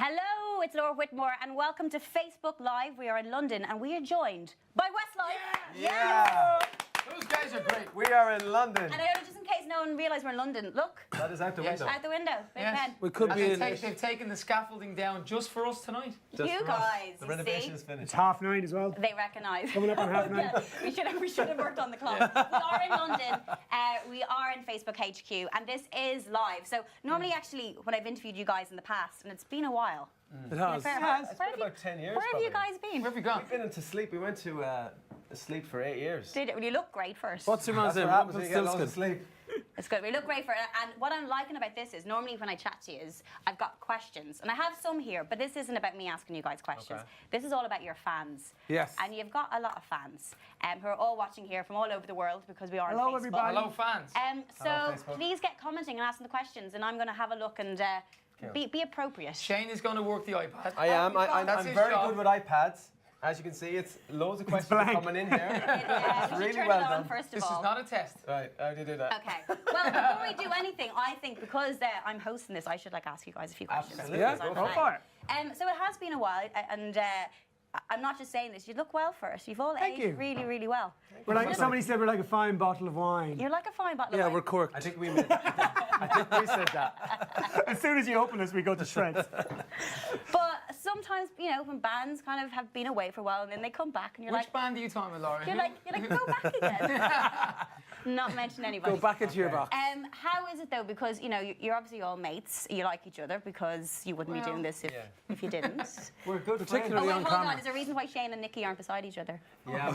Hello, it's Laura Whitmore and welcome to Facebook Live. We are in London and we are joined by Westlife. Yeah. Those guys are great. We are in London. And just in case no one realised we're in London, look. That is out the window. Out the window. Big Yes. pen. We could And be in they've taken the scaffolding down just for us tonight. Just You for us. guys, The you renovation see? is finished. It's 9:30 as well. They recognise. Coming up on 9:30. Yeah, we should have worked on the clock. We are in London. We are in Facebook HQ, and this is live. So normally, actually, when I've interviewed you guys in the past, and it's been a while. It has. Fair It enough. has. It's Where been have about 10 years. Where have you probably. guys been? Where have we gone? We've been into sleep. We went to sleep for 8 years. Did it? Well, you look great first. What's your man's That's name? what happens when you get loads of Rumpelstiltskin. sleep. It's good. We look great for it. And what I'm liking about this is normally when I chat to you is I've got questions. And I have some here, but this isn't about me asking you guys questions. Okay. This is all about your fans. Yes. And you've got a lot of fans who are all watching here from all over the world because we are Hello, on Facebook. everybody. Hello, fans. So Hello, Facebook. please get commenting and asking the questions and I'm going to have a look and be appropriate. Shane is going to work the iPad. I am. That's I'm his very job. good with iPads. As you can see, it's loads of questions are blank. coming in here. We should really turn well it on done. first of This all. is not a test. Right, how do you do that? Okay. Well, before we do anything, I think because I'm hosting this, I should ask you guys a few questions. Absolutely. Yeah, because I'm go fine. for it. So it has been a while, and I'm not just saying this. You look well for it. You've all Thank aged you. really, really well. We're like somebody said we're like a fine bottle of wine. You're like a fine bottle Yeah, of we're wine. corked. I think we made, I think we said that. As soon as you open us, we go to shreds. But sometimes, when bands kind of have been away for a while and then they come back and you're Which like, band are you talking about, Laura? you're like, go back again. Not mention anybody. Go back into your box. How is it though? Because you're obviously all mates. You like each other because you wouldn't be doing this if you didn't. We're good friends. Particularly Oh wait, on hold camera. on. Is there a reason why Shane and Nikki aren't beside each other? Yeah,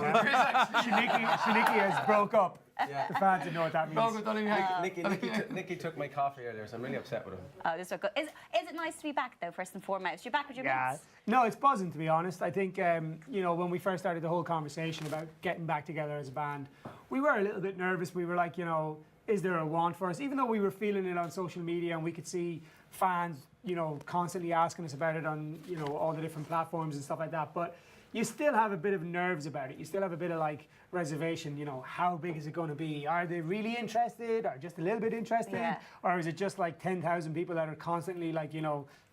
Shaniki has broke up. yeah. The fans didn't know what that means. Dog, don't even hang- Nikki took my coffee earlier, so I'm really upset with him. Oh, this is so good. Is it nice to be back though? First and foremost, you're back with your Yeah. mates. No, it's buzzing to be honest. I think when we first started the whole conversation about getting back together as a band, we were a little bit nervous. We were like, is there a want for us? Even though we were feeling it on social media and we could see fans, constantly asking us about it on, all the different platforms and stuff like that. But you still have a bit of nerves about it. You still have a bit of reservation, how big is it going to be? Are they really interested or just a little bit interested? Yeah. Or is it just 10,000 people that are constantly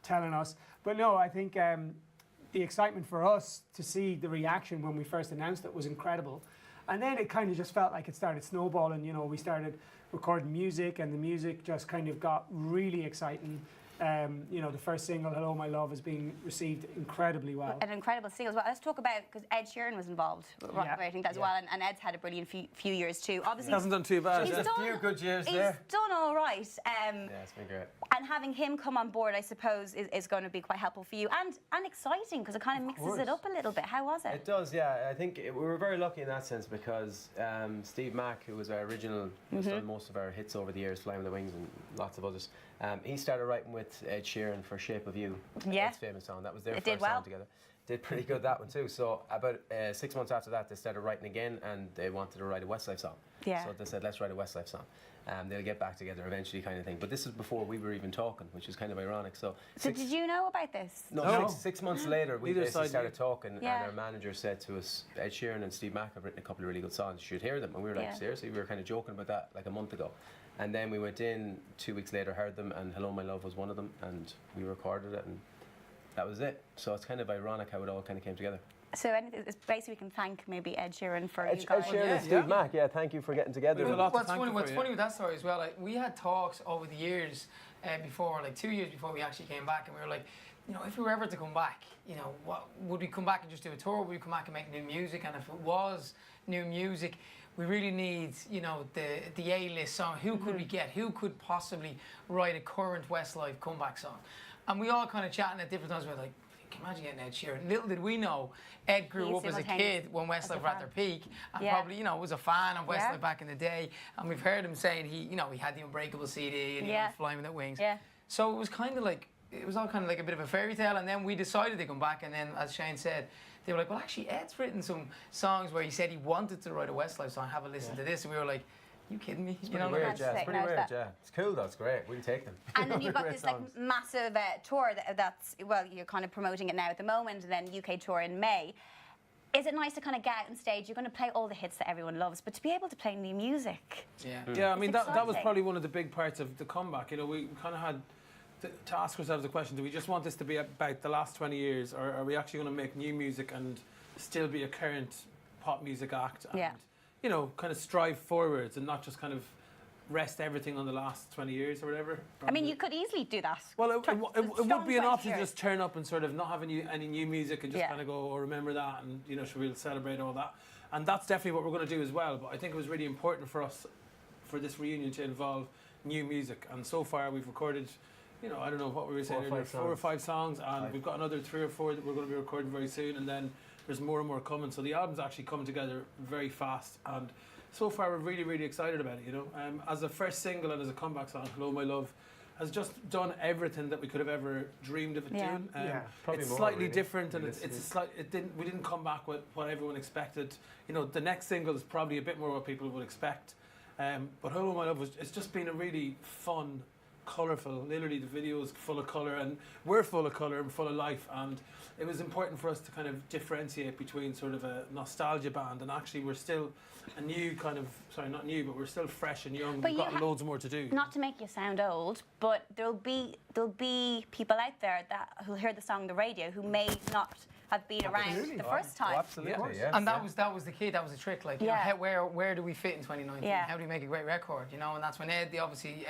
telling us? But no, I think the excitement for us to see the reaction when we first announced it was incredible. And then it kind of just felt like it started snowballing. We started recording music and the music just kind of got really exciting. The first single, Hello My Love, is being received incredibly well. An incredible single as well. Let's talk about, because Ed Sheeran was involved writing that as well, and Ed's had a brilliant few years too. Obviously, Hasn't done too bad. he's A done, few good years he's there. done all right. Yeah, it's been great. And having him come on board, I suppose, is going to be quite helpful for you and exciting because it kind of mixes it up a little bit. How was it? It does, yeah. I think we were very lucky in that sense because Steve Mack, who was our original, has done most of our hits over the years, Flying with the Wings and lots of others. He started writing with Ed Sheeran for Shape of You, Yeah. Ed's famous song. That was their It first did well. song together. Did pretty good that one too. So about 6 months after that, they started writing again, and they wanted to write a Westlife song. Yeah. So they said, let's write a Westlife song. They'll get back together eventually, kind of thing. But this is before we were even talking, which is kind of ironic. So So did you know about this? no, No. six months later, we Neither basically side started knew. talking, Yeah. and our manager said to us, Ed Sheeran and Steve Mack have written a couple of really good songs. You should hear them. And we were like, Yeah. seriously? We were kind of joking about that like a month ago. And then we went in 2 weeks later, heard them, and Hello My Love was one of them, and we recorded it, and that was it. So it's kind of ironic how it all kind of came together. So it's basically we can thank maybe Ed Sheeran for Ed you guys. Sheeran yeah, and Steve yeah. Mack, yeah, thank you for getting together. We've a lot to What's thank funny, you what's for, funny with that story as well, we had talks over the years before, 2 years before we actually came back, and we were like, if we were ever to come back, what would we come back and just do a tour? Would we come back and make new music? And if it was new music, we really need, the A-list song. Who could we get? Who could possibly write a current Westlife comeback song? And we all kind of chatting at different times. We were like, can you imagine getting Ed Sheeran? Little did we know, Ed grew He's up as a simultaneous kid when as a Westlife were at their fan. peak, and Yeah. probably, was a fan of Westlife Yeah. back in the day. And we've heard him saying he had the Unbreakable CD and he Yeah. was Flying with the Wings. Yeah. So it was kind of like, it was all kind of like a bit of a fairy tale, and then we decided to come back, and then, as Shane said, they were like, well, actually, Ed's written some songs where he said he wanted to write a Westlife song, have a listen to this, and we were like, you kidding me? Pretty weird, That's yeah. It's sick. pretty No, it's weird, that- yeah. It's cool though, it's great. We'll take them. And then you've got Great this songs. massive tour that's, well, you're kind of promoting it now at the moment, and then UK tour in May. Is it nice to kind of get out on stage? You're going to play all the hits that everyone loves, but to be able to play new music. Yeah. Yeah, I mean, It's that was exciting. probably one of the big parts of the comeback. We kind of had to ask ourselves the question: do we just want this to be about the last 20 years, or are we actually going to make new music and still be a current pop music act? And, Yeah. you know, kind of strive forwards and not just kind of rest everything on the last 20 years or whatever. I mean, you could easily do that. Well, it would be an 20 option to years. just turn up and sort of not have any new music and just Yeah. kind of go, oh, remember that, and you know, should we celebrate all that? And that's definitely what we're going to do as well. But I think it was really important for us, for this reunion, to involve new music. And so far, we've recorded, you know, I don't know what we were saying earlier, 4 or 5 songs, and we've got another 3 or 4 that we're going to be recording very soon, and then there's more and more coming. So the album's actually come together very fast, and so far we're really, really excited about it. You know, as a first single and as a comeback song, "Hello My Love" has just done everything that we could have ever dreamed of it Yeah. doing. Yeah, probably it's more, slightly really, different, and realistically. we didn't come back with what everyone expected. You know, the next single is probably a bit more what people would expect. But "Hello My Love" it's just been a really fun, colourful. Literally, the video is full of colour, and we're full of colour and full of life. And it was important for us to kind of differentiate between sort of a nostalgia band and actually we're still a new kind of, sorry, not new, but we're still fresh and young. But We've you got loads more to do. Not to make you sound old, but there'll be people out there that who'll hear the song on the radio who may not have been around Absolutely. the first time. Absolutely, yeah. And that was the key. That was the trick. Like, you know, Yeah. where do we fit in 2019? Yeah. How do we make a great record? You know, and that's when Ed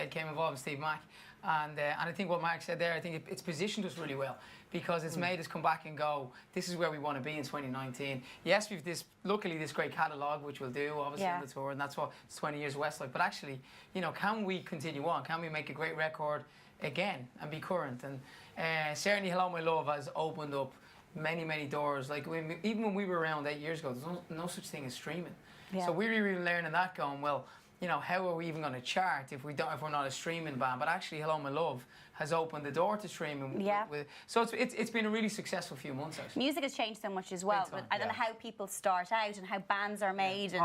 came involved, and Steve Mack, and I think what Mark said there, I think it's positioned us really well because it's made us come back and go, this is where we want to be in 2019. Yes, we've luckily this great catalogue which we'll do obviously Yeah. on the tour, and that's what it's 20 years Westlife. But actually, you know, can we continue on? Can we make a great record again and be current? And certainly, "Hello My Love" has opened up many doors. Like even when we were around 8 years ago, there's no such thing as streaming. Yeah. So we're really learning that, going, well, you know, how are we even going to chart if we're not a streaming band? But actually, "Hello My Love" has opened the door to streaming. Yeah. So it's been a really successful few months actually. Music has changed so much as well. Big time, I don't know how people start out and how bands are made and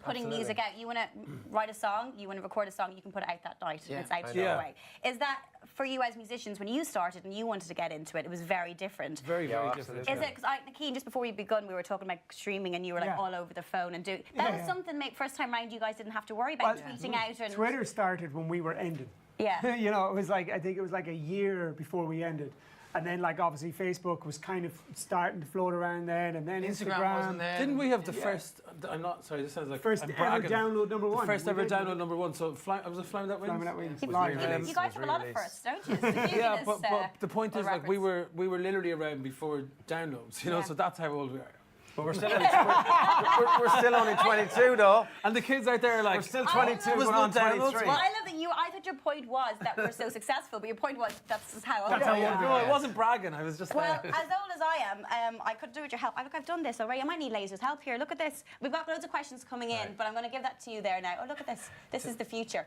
putting Absolutely. music out. You want to write a song, you want to record a song, you can put it out that night Yeah. and it's out I straight know. away. Is that for you as musicians, when you started and you wanted to get into it, it was very different? Very, Yeah, very absolutely. different. Is it, because Nakeen, just before we begun, we were talking about streaming and you were like Yeah. all over the phone and doing, that was Yeah. something first time round you guys didn't have to worry about Well, tweeting out and, Twitter started when we were ending. yeah. You know, it was like, I think it was like a year before we ended. And then, like, obviously, Facebook was kind of starting to float around then, and then Instagram wasn't there. Didn't we have the first? I'm not sorry. This sounds like First I'm ever bragging. download number The one. first We ever did. download number 1. So I was a Flying That Wings. Flying That Wings. You, Live. re-released. you guys was have a lot of re-released. firsts, don't you? So you Yeah, did but, this, but the point is, World like, we Records. were literally around before downloads, you know. Yeah. So that's how old we are. But we're still only, we're still only 22 though. And the kids out there are like, We're still I 22, love we're it. on Downloads. 23. Well, I love that I thought your point was that we're so successful, but your point was that's just how old That's we how are. old we No, I wasn't bragging. I was just Well, as old as I am, I could do with your help. Look, I've done this already. I might need Laser's help here. Look at this. We've got loads of questions coming in, but I'm going to give that to you there now. Oh, look at this. This is the future.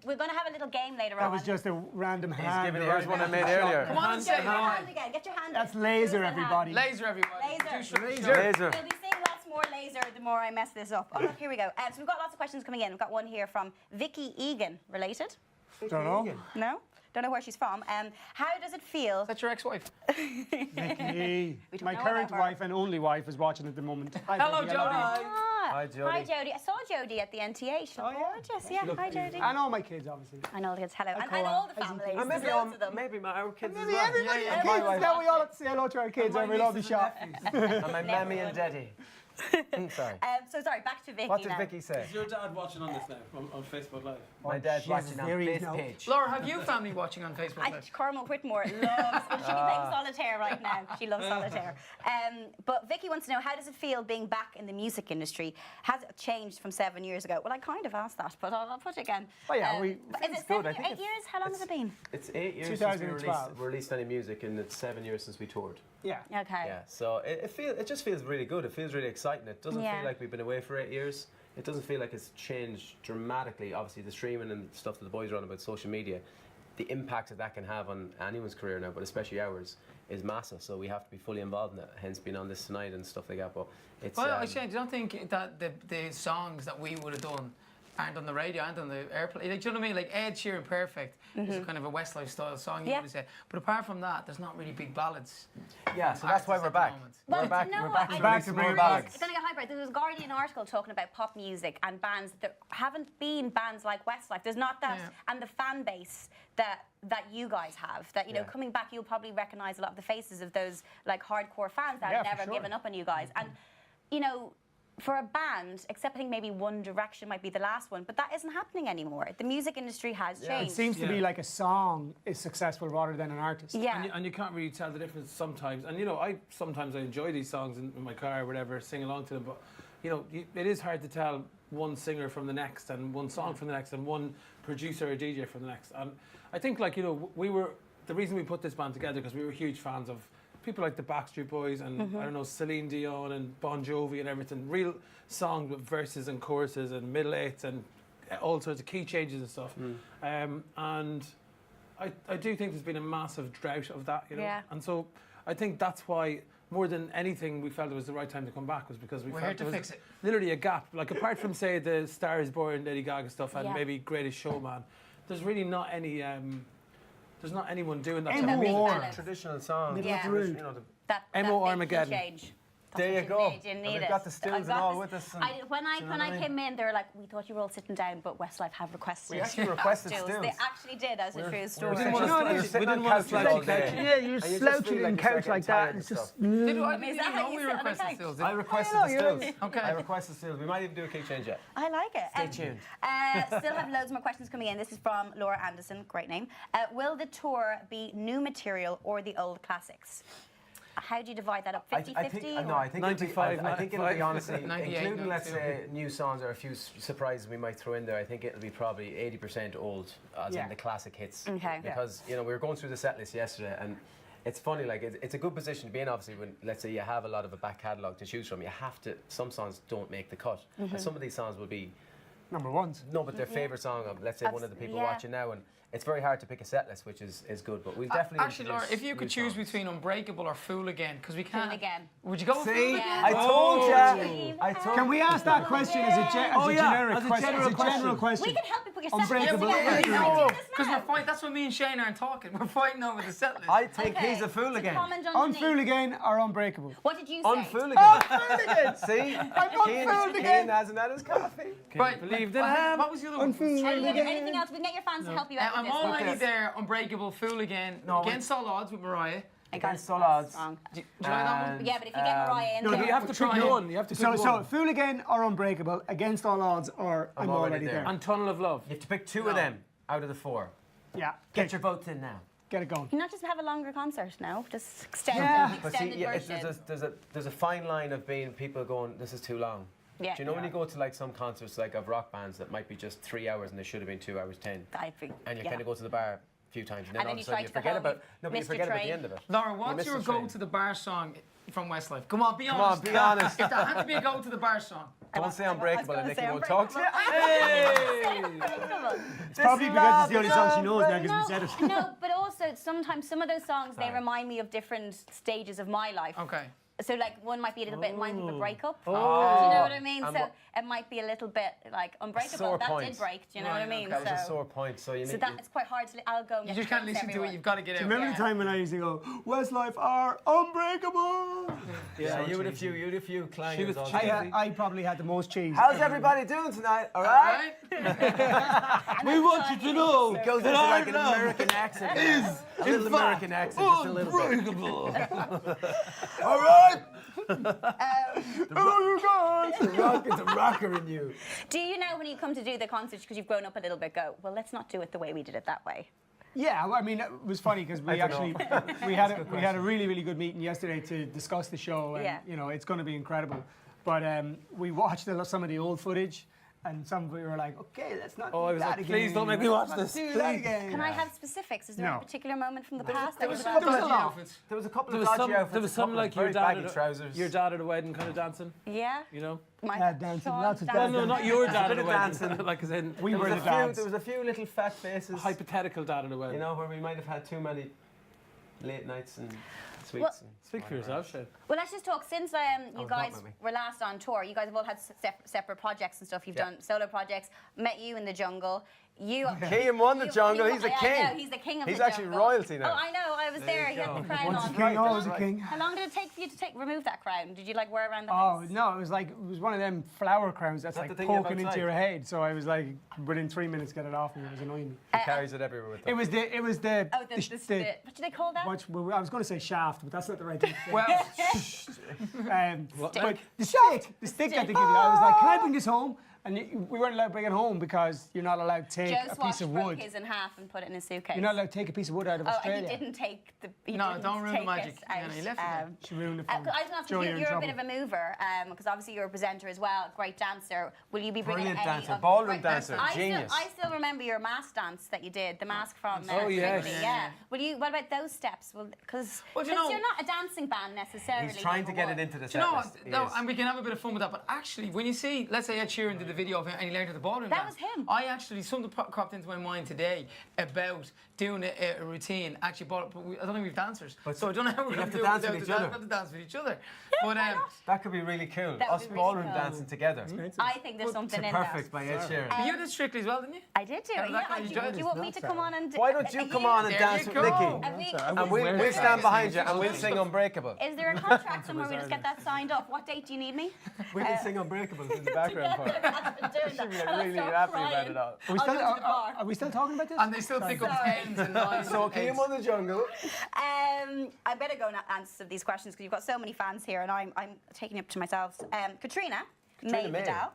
We're going to have a little game later on. That was just a random hand. giving- here's one I around. made earlier. Come on, Get say your hi. hand again. Get your hand. That's in. Laser, Give us a hand. everybody. Laser, everybody. Laser. Do some Laser. show. Laser. We'll be seeing lots more laser the more I mess this up. Oh, look, here we go. So we've got lots of questions coming in. We've got one here from Vicky Egan. Related? Don't know. No? Don't know where she's from. How does it feel? Is that your ex-wife? Vicky. We don't My know current about her. wife and only wife is watching at the moment. Hi, Hello, Vicky, I love Jodie. you. Hi, Jodie. Hi, Jodie. I saw Jodie at the NTA. She looked gorgeous. Yeah, hi, Jodie. And all my kids, obviously. And all the kids. Hello. And Cora. all the As in- families. And There's maybe, loads of them. maybe our kids Maybe as well. everybody, Yeah, kids, my wife. now we all have to say hello to our kids and we'll all be shot. And my mammy and daddy. Sorry. So sorry, back to Vicky What did now. Vicky say? Is your dad watching on this now on Facebook Live? My dad's she's watching on very this now- page. Laura, have you family watching on Facebook Live? Cormac Whitmore loves, well, she'll be playing solitaire right now. She loves solitaire. But Vicky wants to know, how does it feel being back in the music industry? Has it changed from 7 years ago? Well, I kind of asked that, but I'll put it again. Oh, yeah, Is it's it good. 7 I think 8 years? How long has it been? It's 8 years since we 2012. released any music, and it's 7 years since we toured. Yeah. Okay. Yeah, so it just feels really good. It feels really exciting. It doesn't Yeah. feel like we've been away for 8 years. It doesn't feel like it's changed dramatically. Obviously, the streaming and stuff that the boys are on about social media, the impact that can have on anyone's career now, but especially ours, is massive. So we have to be fully involved in it. Hence, being on this tonight and stuff like that. But it's Well, I don't think that the songs that we would have done aren't on the radio, aren't on the airplane. Like, do you know what I mean? Like Ed Sheeran, Perfect is kind of a Westlife style song, you Yeah. would say. But apart from that, there's not really big ballads. Yeah, so that's why artists we're at the back. moment. Well, We're back. do you know We're what? back I to back release to more bring ballads. It's going to get hyper. There was a Guardian article talking about pop music and bands that haven't been bands like Westlife. There's not that, Yeah. and the fan base that you guys have. That, you know, Yeah. coming back, you'll probably recognise a lot of the faces of those like hardcore fans that Yeah, have for never sure. given up on you guys. And you know, for a band, except I think maybe One Direction might be the last one, but that isn't happening anymore. The music industry has It changed. seems to be Yeah. like a song is successful rather than an artist. Yeah. And you can't really tell the difference sometimes. And you know, sometimes I enjoy these songs in my car or whatever, sing along to them. But you know, it is hard to tell one singer from the next, and one song from the next, and one producer or DJ from the next. And I think, like, you know, the reason we put this band together because we were huge fans of people like the Backstreet Boys and I don't know, Celine Dion and Bon Jovi and everything. Real songs with verses and choruses and middle eights and all sorts of key changes and stuff. And I do think there's been a massive drought of that, you know. Yeah. And so I think that's why, more than anything, we felt it was the right time to come back, was because we We're felt here to there was fix it. literally a gap. Like, apart from, say, the Star Is Born, Lady Gaga stuff, and Yeah. maybe Greatest Showman, there's really not any. There's not anyone doing that. Emo type of music. or- Balance. Traditional songs. Middle of the road. You know, that Emo big key Armageddon. change. That's There what you go. need. You And need we've it. got the stills I and got all this- with us and- when do you know I what I mean? came in, they were like, "We thought you were all sitting down, but Westlife have requested." We actually requested stills. stills. They actually did, as a true story. didn't want You're to- sitting- you're we sitting didn't on want to couches slouch all day. couch. Yeah, you're And you just slouching feel in you couch start like getting that, tired and it's and just. stuff. Did I Is didn't that even how know you we sit on the requested couch? stills. I requested know, the you're stills. Okay. I requested stills. We might even do a key change yet. I like it. Stay tuned. Still have loads more questions coming in. This is from Laura Anderson. Great name. Will the tour be new material or the old classics? How do you divide that up? 50-50? I think or- no. I think 95, I think it'll be 95. honestly, 98, including let's 92. say new songs or a few surprises we might throw in there. I think it'll be probably 80% old, as Yeah. in the classic hits. Okay. Yeah. Because you know we were going through the set list yesterday, and it's funny. Like it's a good position to be in. Obviously, when let's say you have a lot of a back catalogue to choose from, you have to. Some songs don't make the cut, and some of these songs will be Number ones. no, but their favourite song of let's say one of the people Yeah. watching now, and it's very hard to pick a set list, which is good. But we'll definitely Actually, Laura, introduce if you could new choose songs. between Unbreakable or Fool Again, because we can't. Again. Would you go with See, Fool Again? I told ya. I told. Can we ask that question as a, Oh, yeah, generic as a question? general As a general We question. can help you put your set Unbreakable. list together. Yeah, Can we do this Because now? we're fighting. That's what me and Shane aren't talking. We're fighting over the set list. I think Okay, he's a fool so again. comment On underneath. Fool Again or Unbreakable? What did you say? Unfool again. See? unfooled again. Keane hasn't had his coffee. Right, believe what, that? what was the other one? Anything else? We can get your fans to help you out I'm with this. already there. Unbreakable, Fool Again, No, Against All Odds with Mariah. Against all odds. Wrong. Do you like that one? And, Yeah, but if you get Mariah in no, there, but You have to We're pick trying. one. You have to pick So one. Fool Again or Unbreakable, Against All Odds or I'm Already There. And Tunnel of Love. You have to pick two of them out of the four. Yeah, Get your votes in now. get it going. Can you not just have a longer concert now? Just extend Yeah. it, But see, extended yeah, version. there's a fine line of being people going, this is too long. Yeah. Do you know when you go to like some concerts like of rock bands that might be just 3 hours and they should have been 2 hours 10, I think. and you yeah. kind of go to the bar a few times and then And all then of a you sudden try you to go forget home, about no, but you missed your forget about the train. end of it. Laura, what's missed your the train. go to the bar song from Westlife? Come on, be Come honest. on, be honest. If there had to be a go to the bar song. Don't say Unbreakable and gonna Nicky say won't talk to you. Unbreakable. It's probably because it's the only song she knows now because No, we said it. no, but also sometimes some of those songs they remind me of different stages of my life. Okay. So like one might be a little bit remind me of a breakup. Oh. Do you know what I mean? And So what- it might be a little bit like Unbreakable. sore That point. did break. Do you know what I Right, mean? okay. That was a sore point, so you So need that it's quite hard to. I'll go. And You get just can't drinks listen to it. everywhere. You've got to get out. Remember Yeah. the time when I used to go, Westlife are Unbreakable? Yeah, you had a few clangers She was on cheesy. there. I probably had the most cheese. How's everybody doing tonight? All All right? right? We want you to know It goes into like an American accent. A little American accent, just a little bit. Unbreakable. All right. Hello, you guys! It's a rocker in you. Do you know when you come to do the concerts because you've grown up a little bit? Go well. Let's not do it the way we did it that way. Yeah, well, I mean, it was funny because we I don't actually know. we had a really, really good meeting yesterday to discuss the show, and Yeah. you know it's going to be incredible. But we watched some of the old footage, and some of we were like, okay, let's not. Oh, I do was that like, again. please don't make me watch Let's this, Do that please. again. Can I have specifics? Is there No. a particular moment from the past? There that was you some remember? dodgy outfits. There was a couple There of was dodgy some. outfits. There was a some couple like of your very dad. baggy At trousers. your dad at a wedding, kind of dancing. Yeah. You know. My dancing, Sean lots of Well, dancing. no, not your dad bit at a of wedding. dancing. Like as in We There were was, the a few, dads. there was a few little fat faces. hypothetical dad at a wedding. You know, where we might have had too many late nights and sweets. Well- and Speak for whatever yourself, else. Shane. Well, let's just talk. Since you Oh, guys don't mind me. were last on tour, you guys have all had separate projects and stuff. You've Yeah. done solo projects. Met you in the jungle. You. King won the jungle. He's the I king. know, he's the king of He's the actually jungle. royalty now. Oh, I know. I was there. He you had the go. crown Once a on. king, always a right. king. How long did it take for you to remove that crown? Did you like wear it around the Oh house? no, it was one of them flower crowns that's That like the thing you have poking into outside? your head. So I was like, within 3 minutes, get it off me. It was annoying me. He carries it everywhere with him. It was the Oh, what do they call that? I was going to say shaft, but that's not the right thing. to say. Well, But the stick that they give you. I was like, can I bring this home? And we weren't allowed to bring it home because you're not allowed to take Joe a piece Swash of broke wood. his in half and put it in a suitcase. You're not allowed to take a piece of wood out of Oh, Australia. and he didn't take the. He No, didn't don't ruin the take magic. it out, Yeah, he left it there. She ruined it I for me. just want to ask Joe, you, you're in you're a trouble. bit of a mover, because obviously you're a presenter as well, great dancer. Will you be bringing Brilliant any dancer, of- ballroom Right, dancer, I genius. still remember your mask dance that you did, the mask from Oh, yes. Wrigley, yeah. Will you? What about those steps? Because Well, do you know- you're not a dancing band necessarily. He's trying to get number it one. into the do you know set what? list. He No, is. and we can have a bit of fun with that. But actually, when you see, let's say Ed Sheeran did the video of him and he learned at the ballroom That dance, was him. I actually, something cropped into my mind today about doing a routine. Actually, but I don't think we've dancers. So I don't know how we're you going have to to do dance it with without each other. We have to dance with each other. But That could be really cool. That would Us be really ballroom cool. dancing together. I think there's something in Perfect that. by Ed Sheeran. you did Strictly as well, didn't you? I did do it. How did that go? Yeah, You do enjoyed you it? want me to come on and? Why don't you come on and There dance you with go. Nikki? Are we- And we'll stand behind you and we'll sing Unbreakable. Is there a contract somewhere we just get that signed up? What date do you need me? We can sing Unbreakable in the background part. Doing Should be that. And I'll really start happy crying. about it all. Are we I'll still, go to the bar. are we still talking about this? And they still pick up Sorry. tens and nines. So and King eights. won the jungle. I better go and answer some of these questions because you've got so many fans here, and I'm taking it up to myself. Katrina May May. Vidal.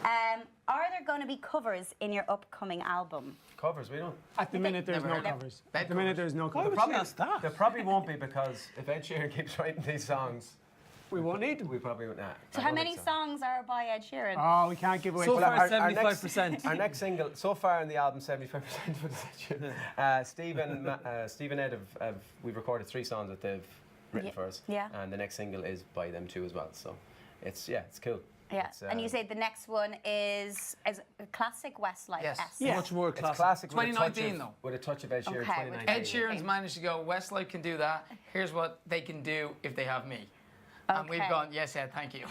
Are there going to be covers in your upcoming album? Covers, we don't. At the minute, there's Never no heard of it. covers. Bed At the minute, covers. there's no Why covers. would she ask that? There probably won't be because if Ed Sheeran keeps writing these songs, We won't need them. we probably won't. Nah, So I how don't many think so. songs are by Ed Sheeran? Oh, we can't give away. So Well, far, our 75%. Our next single, so far in the album, 75% for the section. Steve and Ed we've recorded 3 songs that they've written Yeah. for us. Yeah. And the next single is by them too as well. So it's cool. Yeah, It's, and you say the next one is a classic Westlife. Yes. Yeah. Much more it's classic. classic. 2019 with a touch though. of, with a touch of Ed Sheeran. Okay, 2019. Ed Sheeran's managed to go, Westlife can do that. Here's what they can do if they have me. And we've Okay. gone, yes, Ed, thank you.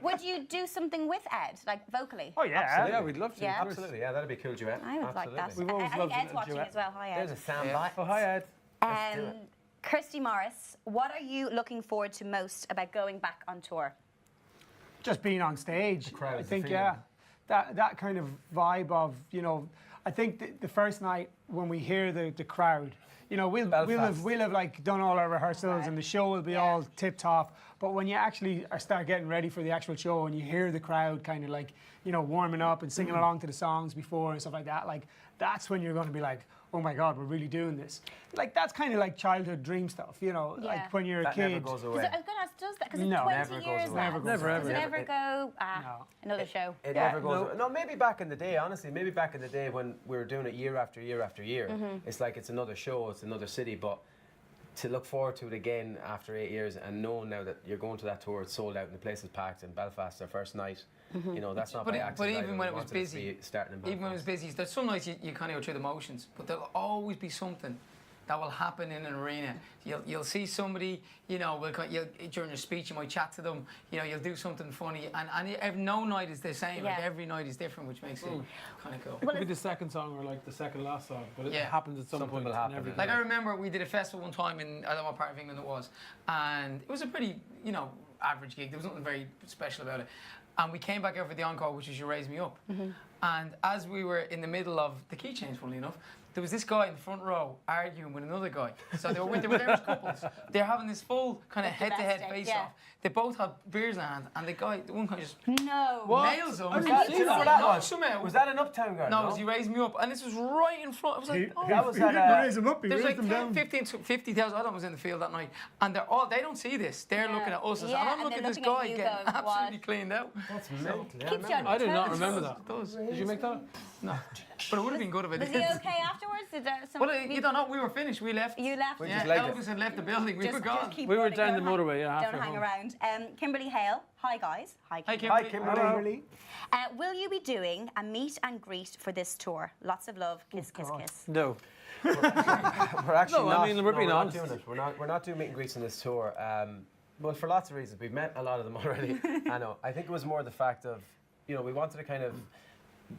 Would you do something with Ed, like vocally? Oh yeah. Absolutely. Yeah, we'd love to. Yeah. of course. Absolutely, yeah, that'd be a cool duet. I would like that. Absolutely. We've always I loved think a Ed's watching duet. as well. Hi, Ed. There's a sound Yeah. bite. Oh, hi, Ed. do it. Kirsty Morris, what are you looking forward to most about going back on tour? Just being on stage. crowd, I the think, feeling. yeah, that kind of vibe of, I think the first night when we hear the crowd, we'll Belfast. have like done all our rehearsals Right. and the show will be Yeah. all tip top. But when you actually start getting ready for the actual show and you hear the crowd kind of like, warming up and singing along to the songs before and stuff like that, like that's when you're going to be like, oh my God, we're really doing this. Like that's kind of like childhood dream stuff, Yeah. like when you're That a kid. never goes I was away. going to ask, does that? Because it's No, 20 never goes years away. now. Never goes Never, away. ever. Does it Never. ever go, No. another show? It Yeah, never goes. No, maybe back in the day, honestly, maybe back in the day when we were doing it year after year after year, it's like it's another show, it's another city, but to look forward to it again after 8 years and knowing now that you're going to that tour, it's sold out and the place is packed in Belfast, their first night, that's not But by it- accident. but even either. when We it was wanted to busy, be starting in Belfast. Even when it was busy, there's some nights you kind of go through the motions, but there'll always be something that will happen in an arena. You'll see somebody, during your speech, you might chat to them, you'll do something funny, and no night is the same. Like Yeah. every night is different, which makes it kind of cool. It could be the second song or like the second last song, but it Yeah. happens at some Something point. will in happen, every yeah. Like I remember we did a festival one time in, I don't know what part of England it was, and it was a pretty, average gig. There was nothing very special about it. And we came back out for the encore, which was You Raise Me Up. And as we were in the middle of the key change, funnily enough, there was this guy in the front row arguing with another guy. So they were there as couples. They're having this full kind of head-to-head Domestic, face-off. They both had beers in hand, and the one guy just No. nails him. Was And that, he do you know just what that was? knocks him out. Was that an Uptown Girl? No, it was You Raise Me Up, and this was right in front. I was like, oh. That was He at, didn't raise them up, he There's raised like them 10, down. 15 to 50,000 I was in the field that night, and they don't see this. They're Yeah. looking at us, Yeah, and I'm and looking they're at this looking at guy you getting going, absolutely what? cleaned out. That's mental. Yeah, I Keeps you on remember. your I did not toes. remember that. It does. Did you make that? No, but it would have been good if it Was did. he okay afterwards? Did some, Well, you don't know. We were finished. We left. You left. We Yeah, just left it. Elvis had left the building. We were Just gone. keep We were running, down don't the hang- motorway, yeah, Don't halfway hang home. around. Kimberly Hale. Hi guys. Hi. Hi, Kimberly. Kimberly. Kimberly. Hello. Kimberly. Will you be doing a meet and greet for this tour? Lots of love. Kiss, kiss, God. kiss. No. We're actually No, not. I mean, we're no, being we're honest. Not doing it. We're not doing meet and greets on this tour. Well, for lots of reasons. We've met a lot of them already. I know. I think it was more the fact of, we wanted to kind of,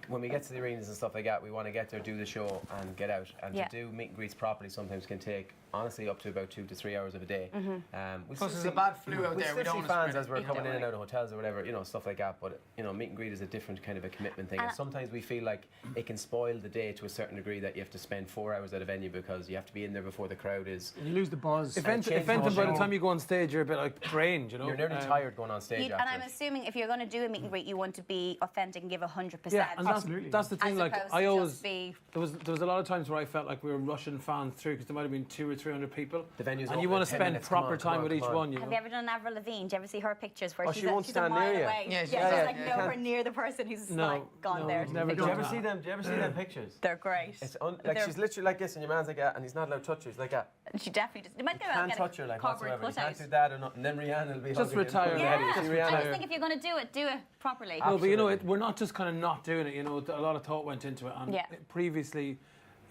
when we get to the arenas and stuff like that, we want to get there, do the show, and get out. And Yeah. to do meet and greets properly sometimes can take, honestly, up to about 2 to 3 hours of a day. We Plus, still there's see- a bad flu out we there. still We don't see want to fans spread as we're it. coming in Don't and worry. out of hotels or whatever, stuff like that. But meet and greet is a different kind of a commitment thing. And And- sometimes we feel like it can spoil the day to a certain degree that you have to spend 4 hours at a venue because you have to be in there before the crowd is. You lose the buzz. change If the anything, whole by the show. time you go on stage, you're a bit like drained, You're nearly tired going on stage And after. I'm assuming if you're going to do a meet and greet, you want to be authentic and give 100%. Yeah, and Absolutely. that's the thing. as Like opposed I to always just be there was a lot of times where I felt like we were rushing fans through because there might have been 200 or 300 people, The venue's and open you in want to 10 spend minutes, come proper on, come time on, with come each on. one. You Have know. you ever done Avril Lavigne? Do you ever see her pictures where Oh, she's, she won't she's a stand mile near you. away? Yeah, she's she's like- like yeah, nowhere can't- near the person who's No, like gone no, there. I've never Take Do you done ever pictures. see them? Do you ever see them pictures? They're great. It's like They're- she's literally like this, and your man's like that, and he's not allowed to touch her. He's like that. She definitely just. You might You go out and can't get touch her a like cardboard whatsoever. You can't cutout. do that or not. And then Rihanna will be Just hugging you and retire. pulling Yeah, you. I See just Rihanna. think if you're going to do it properly. No, but you know, Absolutely. we're not just kind of not doing it. You know, a lot of thought went into it. And Yeah. previously,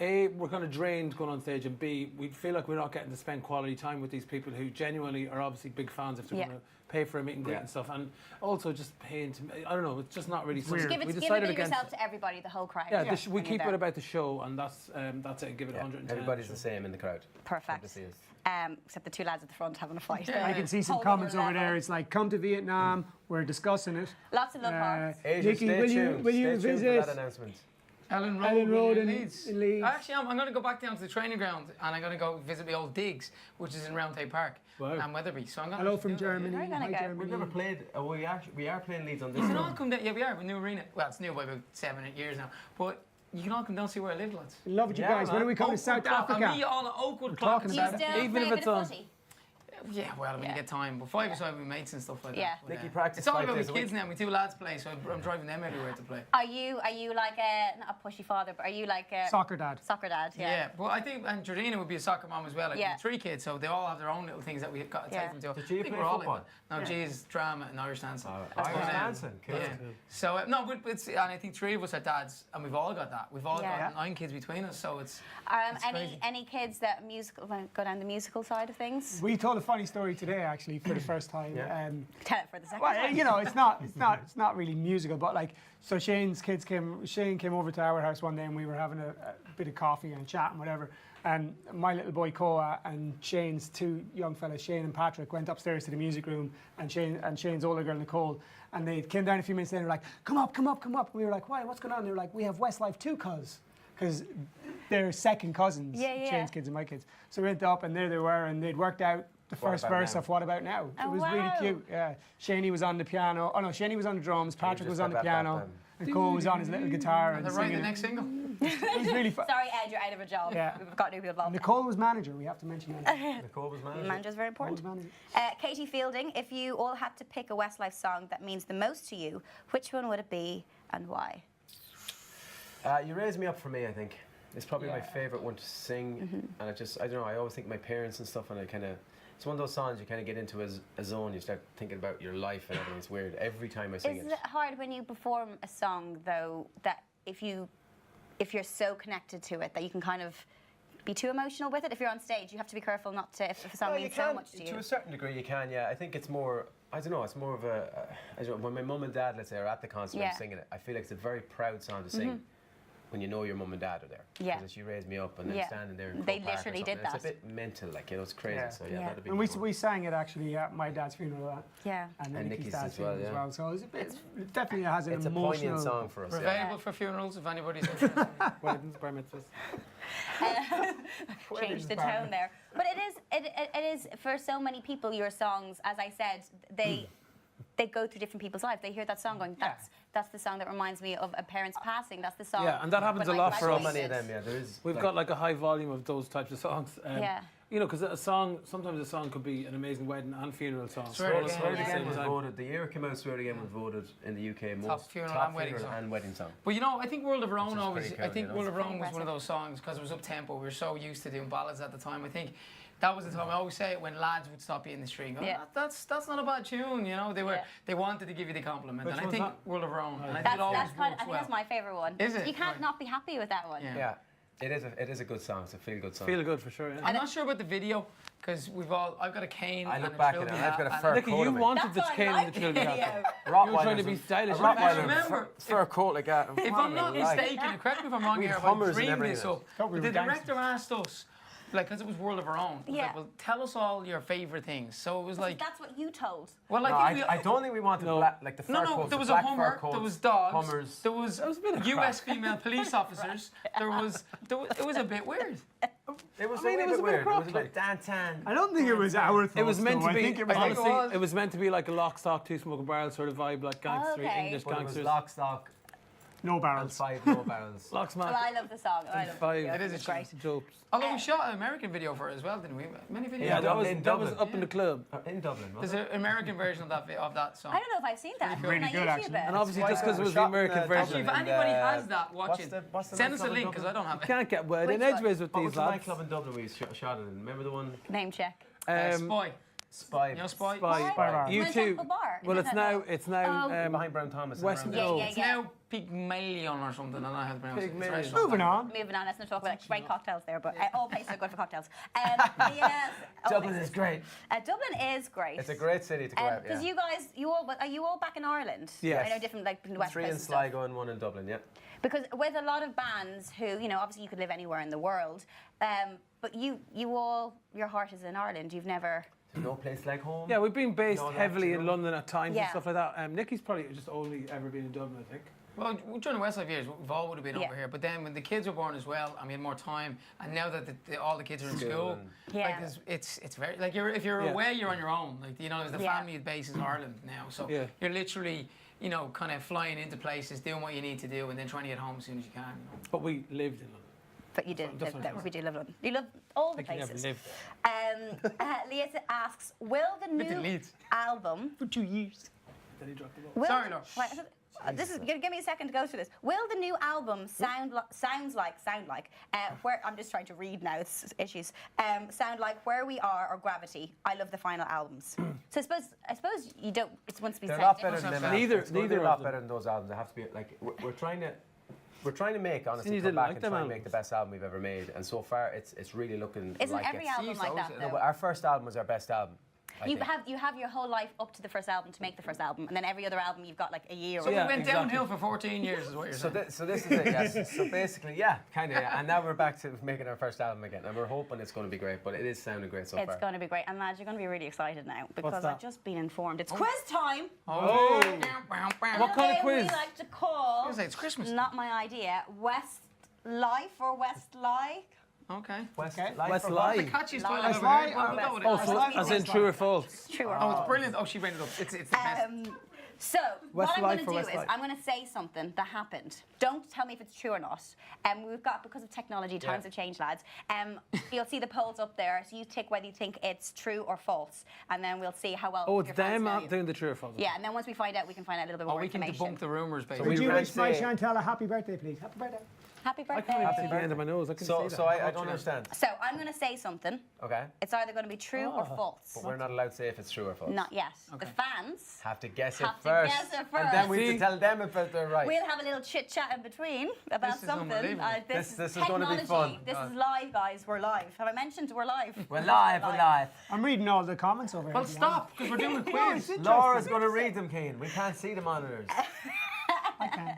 A, we're kind of drained going on stage, and B, we feel like we're not getting to spend quality time with these people who genuinely are obviously big fans if they're Yeah. going to pay for a meet and greet Yeah. and stuff. And also just paying to, I don't know, it's just not really something. weird. Give it, we give decided it against yourself it. to everybody, the whole crowd. Yeah, when we you're keep there. it about the show, and that's it. Give it Yeah. 110. Everybody's the same in the crowd. Perfect. Good to see us. Except the two lads at the front having a fight. Yeah. I can see some Whole comments other over there. level. It's like, come to Vietnam. We're discussing it. Lots of love hearts. Asia, Nikki, stay will tuned. you Stay tuned visit for that announcement. Ellen Road, Ellen Road in in Leeds. Leeds? Actually, I'm going to go back down to the training ground and I'm going to go visit the old digs, which is in Roundhay Park Wow. and Weatherby. So I'm going Hello from Germany. Where are you gonna Hi, go? Germany. We've never played. We are playing Leeds on this. You can all one. come down. Yeah, we are. We're new arena. Well, it's new by about 7 or 8 years now. But you can all come down and see where I live, lads. Love it, you Yeah, guys. When man. are we coming to South Oakwood Clock. Africa? I'll meet you all at Oakwood We're Clock. talking Do you about it. still Even play if a bit it's of on- footy? Yeah, well, when you get time. But 5 aside with mates and stuff like Yeah. that. But, Nicky practice It's all 5 about the days a week. kids now. My 2 lads play, so I'm driving them everywhere to play. Are you like a not a pushy father, but are you like a Soccer dad. soccer dad? Yeah, well, I think, and Jordina would be a soccer mom as well. Like Yeah. 3 kids, so they all have their own little things that we've got to take Yeah. them to. Did Gia I think play we're all football? like that. No, Gia's drama and Irish dancing. Irish But, dancing, cool. Yeah. So no, but it's, and I think 3 of us are dads, and we've all got that. We've all Yeah. got 9 kids between us, so it's. It's Any crazy. any kids that musical go down the musical side of things? We told a funny story today, actually, for the first time. Yeah. Tell it for the second Well, time. you know, it's not really musical, but like, so Shane came over to our house one day and we were having a bit of coffee and chat and whatever. And my little boy Koa and Shane's 2 young fellas, Shane and Patrick, went upstairs to the music room, and Shane's older girl Nicole, and they came down a few minutes later, like, come up. And we were like, why? What's going on? They were like, we have Westlife 2 because they're second cousins, Yeah, yeah. Shane's kids and my kids. So we went up and there they were, and they'd worked out the What first About verse Now? of What About Now. Oh, It was really wow. cute. Yeah, Shaney was on the piano. Oh no, Shaney was on the drums. Patrick just was on the got that piano. bam. And Cole was on his little guitar and They're writing the singing. next single. It was really fun. Sorry, Ed, you're out of a job. Yeah. We've got new people involved. Nicole was manager. We have to mention that. Nicole was manager. Manager's very Nicole was important. manager. Katie Fielding, if you all had to pick a Westlife song that means the most to you, which one would it be and why? You Raise Me Up for me, I think. It's probably my favourite one to sing. And I don't know, I always think of my parents and stuff, and it's one of those songs you kind of get into as a zone. You start thinking about your life and everything. It's weird every time I sing Is it. it hard when you perform a song, though, that if you're so connected to it that you can kind of be too emotional with it? If you're on stage, you have to be careful not to, if a song No, you means so can, much to to you. a certain degree, you can. Yeah, I think it's more. I don't know. It's more of I don't know. When my mum and dad, let's say, are at the concert, Yeah. I'm singing it. I feel like it's a very proud song to sing. When you know your mum and dad are there. Yeah. Because She Raised Me Up and then Yeah. standing there in They Croke Park or literally did something. It's a that. bit mental, like, it's crazy. Yeah. So yeah, Yeah. that'd be And my one. we sang it actually at my dad's funeral. Yeah. And And Nicky's Nicky's dad's as well, funeral as yeah. well. So it definitely has an It's a emotional. poignant song for us. We're Yeah. available for funerals if anybody's interested. Weddings, bar mitzvahs. Change the tone there. But it is for so many people, your songs, as I said, they go through different people's lives. They hear that song going, that's the song that reminds me of a parent's passing. That's the song. Yeah, and that happens when a I lot for us. So many of graduated. them, yeah. There is. We've like, got like a high volume of those types of songs. Yeah. You know, because sometimes a song could be an amazing wedding and funeral song. Swear all Again, at the yeah. same was time. voted. The year it came out, Swear It Again was voted in the UK most funeral top and wedding funeral song. and wedding song. But you know, I think World of Our Own is always. pretty I cool, think you know. World of Our Own was Impressive. one of those songs because it was up tempo. We were so used to doing ballads at the time. I think that was the time. I always say it when lads would stop you in the street. And go, Yeah. that's not a bad tune. You know, they wanted to give you the compliment. Which and I one's think that? World of Our Own. And I think That's it always kind of, I works think well. that's my favourite one. Is it? You can't Right. not be happy with that one. Yeah. Yeah. It is a good song. It's a feel good song. Feel good for sure. Yeah. I'm not sure about the video because I've got a cane. I and look a back at trilby it. I've got a hat, fur Nicky, coat you of it. wanted the That's cane what I and the like. trilby hat. Yeah. You were trying to be stylish. A Rottweiler remember, fur coat like that. If I'm not mistaken, correct me if I'm wrong We've here, if I Hummers and dreamed everything this in it. up. Thought we The were gangsters. director asked us, like, because it was World of Our Own, was Yeah. like, well, tell us all your favourite things. So it was like, That's what you told. well, No, I think I don't think we wanted black, like the fur No, coats. there was the a black Hummer, fur coats, there was dogs, Hummers. there was was a bit of US female police officers, it was a bit weird. It was I mean, a it wee was bit a bit weird. of It was a crop, bit Dan-tan. I don't think it was our thoughts. It was meant though. to be. I think it was I think like it was. It was meant to be like a lock, stock, two smoking barrels sort of vibe, like gangster Okay. English But it was gangsters. lock, stock, no and barrels. 5 no barrels. Locks, Well, man. I love the song. I love Five. the video. It is a It's great. Jokes. Although we shot an American video for it as well, didn't we? Many videos. Yeah, that was in that was Dublin. up in the club. In Dublin, There's wasn't an American version of that song. I don't know if I've seen that. Really Can I good, YouTube actually. it? And obviously, Why just because not? it was Shot the in American the- version. Actually, if And, anybody has that, watch what's it. the Send us a nightclub in link because I Dublin? don't have You it. can't get wet in Which one? edgeways with What these was the lads. nightclub in Dublin we shot it in? Remember the one? Name check. Spy. Spy. You know Spy? Spy. Bar. You Is too. that the bar? Well, Is it's that now. It's now. Oh. Behind Brown Thomas. and West- around Yeah, there. yeah, It's yeah. now Pygmalion or something. I don't know how to pronounce it. It's a Pygmalion. restaurant. Moving on. Moving on, let's not talk about it. Great cocktails there, but all places are good for cocktails. Yes, all Dublin places. is great. Dublin is great. It's a great city to go out. Because Yeah. you guys, are you all back in Ireland? Yes. I know different, like in the West 3 Coast in and stuff. Sligo and 1 in Dublin. Yeah. Because with a lot of bands who, obviously you could live anywhere in the world, but you all, your heart is in Ireland. You've never. There's no place like home. Yeah, we've been based No, that, heavily you in know. London at times Yeah. and stuff like that. Nicky's probably just only ever been in Dublin, I think. Well, during the Westlife years, we've all would have been Yeah. over here. But then when the kids were born as well, and we had more time, and now that all the kids are in School school, and- Yeah. like it's very like if you're Yeah. away, you're on your own. Like there's the Yeah. family base in Ireland now, so Yeah. you're literally kind of flying into places, doing what you need to do, and then trying to get home as soon as you can. But we lived in London. But you did. That's what I We do live London. You love all the I think you never places. lived there. Lisa asks, will the Lived in new Leeds. album? For 2 years. Then he dropped the ball. Will Sorry, the- Laura. Wait, this is give me a second to go through this. Will the new album sound like where I'm just trying to read now. It's issues. Sound like Where We Are or Gravity. I love the final albums. So I suppose you don't. It's once to be They're a said. lot better than Neither- them. neither It's gonna be of a lot them. better than those albums. They have to be like we're trying to make honestly you come didn't back like and them try and make the albums. best album we've ever made. And so far, it's really looking Isn't like every it's. album like that No, No, though? but our first album was our best album. I You think. have your whole life up to the first album to make the first album, and then every other album you've got like a year. So or we Yeah, went exactly. downhill for 14 years, is what you're So, saying. so this is it, yes. So basically, yeah, kind of. Yeah. And now we're back to making our first album again, and we're hoping it's going to be great. But it is sounding great so It's far. going to be great, and lads, you're going to be really excited now because that? I've just been informed it's quiz time. Oh. What kind of Game quiz? We like to call. I was gonna say, it's Christmas. Not my idea. West Life or West Lie? Okay. West, Okay. Life West or Lie. The catchiest Lie. title I've ever Lie heard. We'll or go with Oh, it. so West as in true or false? True or Oh, false? it's brilliant. Oh, she made it up. It's the best. So West what I'm Life going or to do West is Life? I'm going to say something that happened. Don't tell me if it's true or not. We've got, because of technology, times have changed, lads. You'll see the polls up there, so you tick whether you think it's true or false, and then we'll see how well. Oh, it's your fans them know out you. doing the true or false. Yeah, and then once we find out, we can find out a little bit Oh, more we can information. debunk the rumours, we basically. Would you can wish my say- Chantal a happy birthday, please? Happy birthday. Happy I birthday. can't even see the end of my nose. I can So, see that. so I don't understand. So I'm going to say something. Okay, It's either going to be true or false. but we're not allowed to say if it's true or false. Not yet. Okay. The fans. Have to guess Have it to first, guess it and then we first. have to tell them if they're right. We'll have a little chit chat in between about This is something. unbelievable. This is technology. gonna be fun. This is live, guys. We're live. Have I mentioned we're live? We're live. We're live. I'm reading all the comments over here. Well, to be stop, because we're doing a quiz. Laura's going to read them, Keane. We can't see the monitors. honest.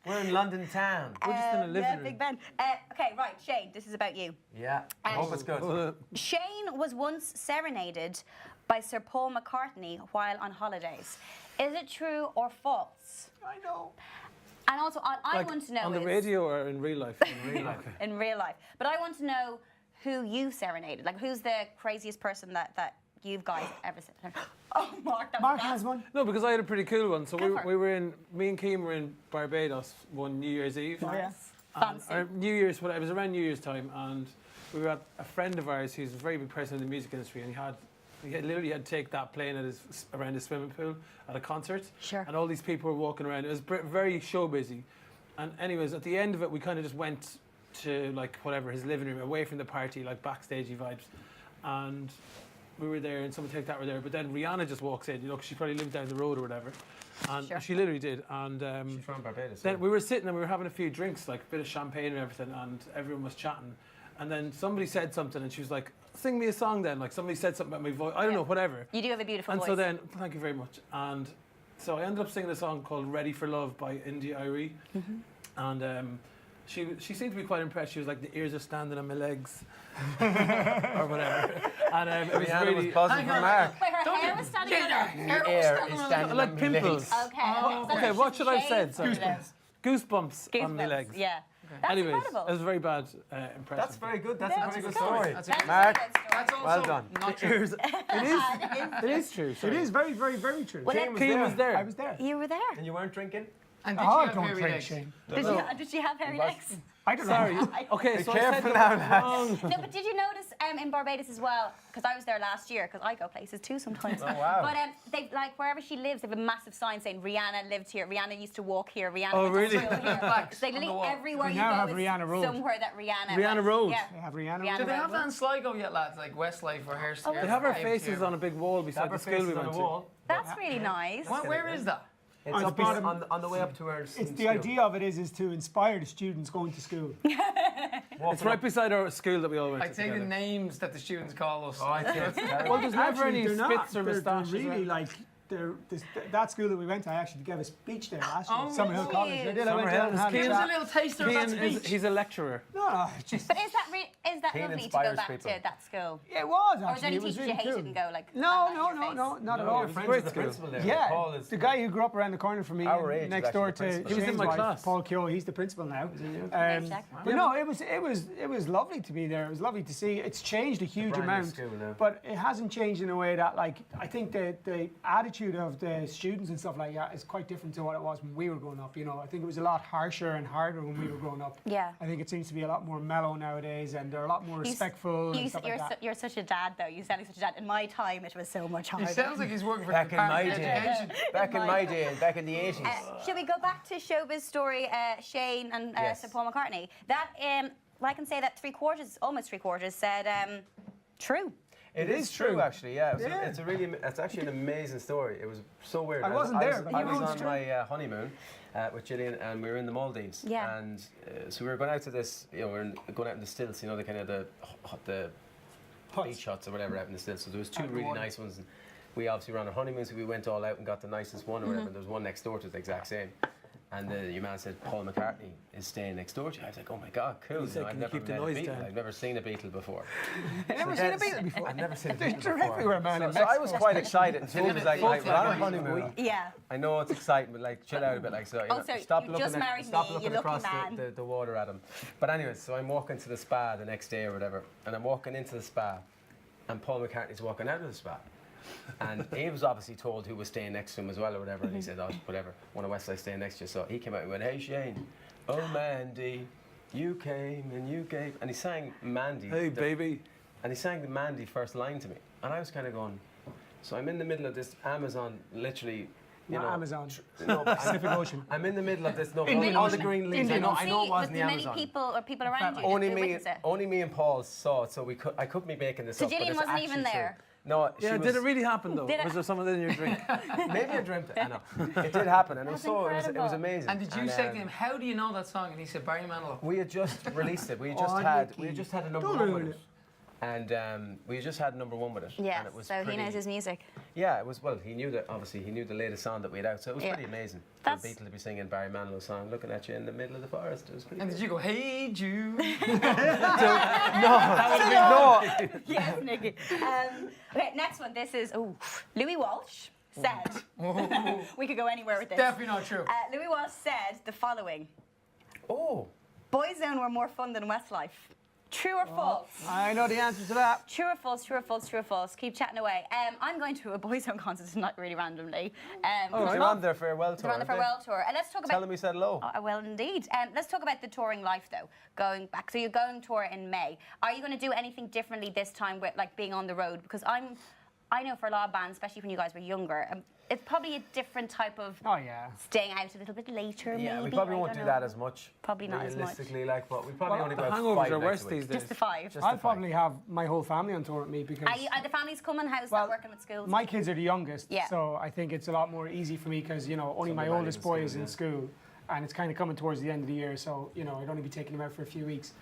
We're in London town. We're just in a living yeah, room. Big Ben. Okay, right, Shane. This is about you. Yeah, I hope it's good. Shane was once serenaded by Sir Paul McCartney while on holidays. Is it true or false? I know. And also, I Like, want to know on the is- radio or in real life? In real life. in real life. But I want to know who you serenaded. Like, who's the craziest person that you guys ever said? Oh, Mark. That was Mark bad. has one. No, because I had a pretty cool one. So Go for it. we were in, me and Keem were in Barbados one New Year's Eve. Oh, yeah. And- Fancy. or New Year's, whatever. It was around New Year's time, and we were at a friend of ours who's a very big person in the music industry, and he literally had to take that plane around his swimming pool at a concert. Sure. And all these people were walking around. It was very show busy. And anyways, at the end of it, we kind of just went to like whatever his living room, away from the party, like backstagey vibes. And we were there, and someone take that were there. But then Rihanna just walks in, you know, because she probably lived down the road or whatever, and Sure. she literally did. And She's from Barbados. then we were sitting and we were having a few drinks, like a bit of champagne and everything, and everyone was chatting. And then somebody said something, and she was like, "Sing me a song." Then, like somebody said something about my voice. I don't Yeah. know, whatever. You do have a beautiful And voice. so then, thank you very much. And so I ended up singing a song called "Ready for Love" by India Irie, and she seemed to be quite impressed. She was like, "The ears are standing on my legs," or whatever. And it was Rihanna really was buzzing Hang for on. Mark. Wait, her hair was standing on her. The air is standing like on my pimples. legs. Okay. Oh, so okay, she what should I have shaved said? Sorry. Goosebumps on my Goosebumps, legs. Yeah. That's Anyways, incredible. it was a very bad impression. That's very good. That's Yeah, a very that's good a good story. That's a good Mark, That's also Well done. not The true. ears- it is true. It Sorry. is very, very, very true. Well, Jane was Keane there. was there. I was there. You were there. And you weren't drinking? And did Oh, she have don't hairy drink, legs? Shane. Did she have hairy Was- legs? I don't know. Sorry. Okay, Be so I said careful the now, lads. wrong. No, but did you notice in Barbados as well? Because I was there last year. Because I go places too sometimes. Oh, wow. But they like wherever she lives, they have a massive sign saying Rihanna lived here. Rihanna used to walk here. Rihanna Oh, went to really? school here. Facts Like on the literally wall. everywhere We you now go have is Rihanna Road. somewhere that Rihanna. Rihanna went. Road. Yeah. They have Rihanna. Rihanna Do they have Road. that in Sligo yet, lads? Like Westlife or Hairstyle? They have our faces on a big wall beside Have the our school we faces went on to. the wall. That's really nice. Where is that? It's On the up bottom. on the way up to where It's the idea of it is to inspire the students going to school. It's right beside our school that we all went I'd to say the together. names that the students call us. Oh, I think it's terrible. Well, there's never Actually, any they're not. spits or They're moustaches. really around. like that school that we went to. I actually gave a speech there last year. Oh, Summerhill really? College. I did. I went Summerhill down and is had a Give us a chat. little taster of that Keane speech. he's a lecturer. No, just But is that Keane lovely to go inspires back people. to that school? it was Or was there actually. any It was teachers really you hated cool. and go like? No, "Bang no, in your no, face"? no, not at No, all. you're It was friends great with the school. principal there. Yeah, Paul is the guy who grew up around the corner from me, Our age is next actually door the to principal. He was in Shane's my wife, class. Paul Keogh. He's the principal now. Name check. But no, it was lovely to be there. It was lovely to see. It's changed a huge brand new amount, school now. but it hasn't changed in a way that, like, I think the attitude of the students and stuff like that is quite different to what it was when we were growing up. You know, I think it was a lot harsher and harder when we were growing up. Yeah. I think it seems to be a lot more mellow nowadays, and they're a lot more respectful and stuff like that. You're such a dad, though. You sound like such a dad. In my time, it was so much He harder. sounds like he's working for Back the in my Department of day. Education. back in my day, back in the 80s. Shall we go back to showbiz story, Shane and Yes. Sir Paul McCartney? That I can say that almost three quarters said true. It is true. true, actually. Yeah, Yeah. it's actually an amazing story. It was so weird. I wasn't there, but I you was know it's on true. my honeymoon with Gillian, and we were in the Maldives. Yeah. And so we were going out to this. You know, going out in the stills. You know, the kind of the beach huts or whatever out in the stills. So there was two really nice ones. And we obviously were on our honeymoon, so we went all out and got the nicest one or whatever. And there was one next door to the exact same. And your man said Paul McCartney is staying next door to you. I was like, oh my god, cool. He said, I've "Can you never keep the met a noise Beatle. down?" I've never seen a Beatle before. Never seen a Beatle before. I've never seen a They're Beatle terrific. before. We were a man in So I Mexico. was quite excited, and he was like, Full we're on a flag. honeymoon. Yeah. I know it's exciting, but like, chill out a bit. Like, so, you know, Also, stop you looking, just married stop me, looking you lucky across man. the water at him. But anyways, so I'm walking to the spa the next day or whatever, and I'm walking into the spa, and Paul McCartney's walking out of the spa. And he was obviously told who was staying next to him as well or whatever, and he said, oh, whatever, one of Westside staying next to you. So he came out and went, hey Shane, oh Mandy, you came and you gave, and he sang Mandy. Hey, baby. And he sang the Mandy first line to me. And I was kind of going, so I'm in the middle of this Amazon, literally, you Not know. Amazon. No, Pacific Ocean. I'm in the middle of this, no, Indian all the Ocean. green leaves. Indian I know it See, wasn't with the many Amazon. people around you. Only that me, witnessed it. only me and Paul saw it, so I couldn't be making this So up. but Gillian it's wasn't actually even true. there? No, she Yeah, was, did it really happen though? Did it- Was there something in your drink? Maybe I dreamt it. I know it did happen, and it was That's so it was incredible. amazing. And did you say to him, how do you know that song? And he said, Barry Manilow. We had just released it. We Oh, had Nicky. just had a number Don't one ruin with it. it. And we just had number one with it. Yeah, and it was so he pretty, knows his music. Yeah, it was. Well, he knew that. Obviously, he knew the latest song that we had out, so it was Yeah. pretty amazing. That's- For Beatle to be singing Barry Manilow's song, looking at you in the middle of the forest. It was pretty. And did you go, hey Jude? No. Yes, Nicky. Okay, next one. This is Louis Walsh said. We could go anywhere with this. Definitely not true. Louis Walsh said the following: Oh. Boyzone were more fun than Westlife. True or false? I know the answer to that. True or false? True or false? True or false? Keep chatting away. I'm going to a Boyzone concert tonight, really randomly. They're on their farewell tour. They're on the aren't they? farewell tour, and let's talk Tell about. them we said hello. Well, indeed. Let's talk about the touring life, though. Going back, so you're going tour in May. Are you going to do anything differently this time with like being on the road? Because I know for a lot of bands, especially when you guys were younger, it's probably a different type of Oh yeah. staying out a little bit later. Yeah, maybe. we probably I won't don't do know. that as much. Probably not as much. Realistically, like, but we probably Well, only The go out hangovers 5 are nights worse a week. these days. Just the 5. Just I'll the 5. probably have my whole family on tour with me because Are the families coming? How's well, that working with schools? my kids are the youngest, Yeah. so I think it's a lot more easy for me because only my Somebody oldest in boy school, is in yeah. school, and it's kind of coming towards the end of the year, so I'd only be taking him out for a few weeks.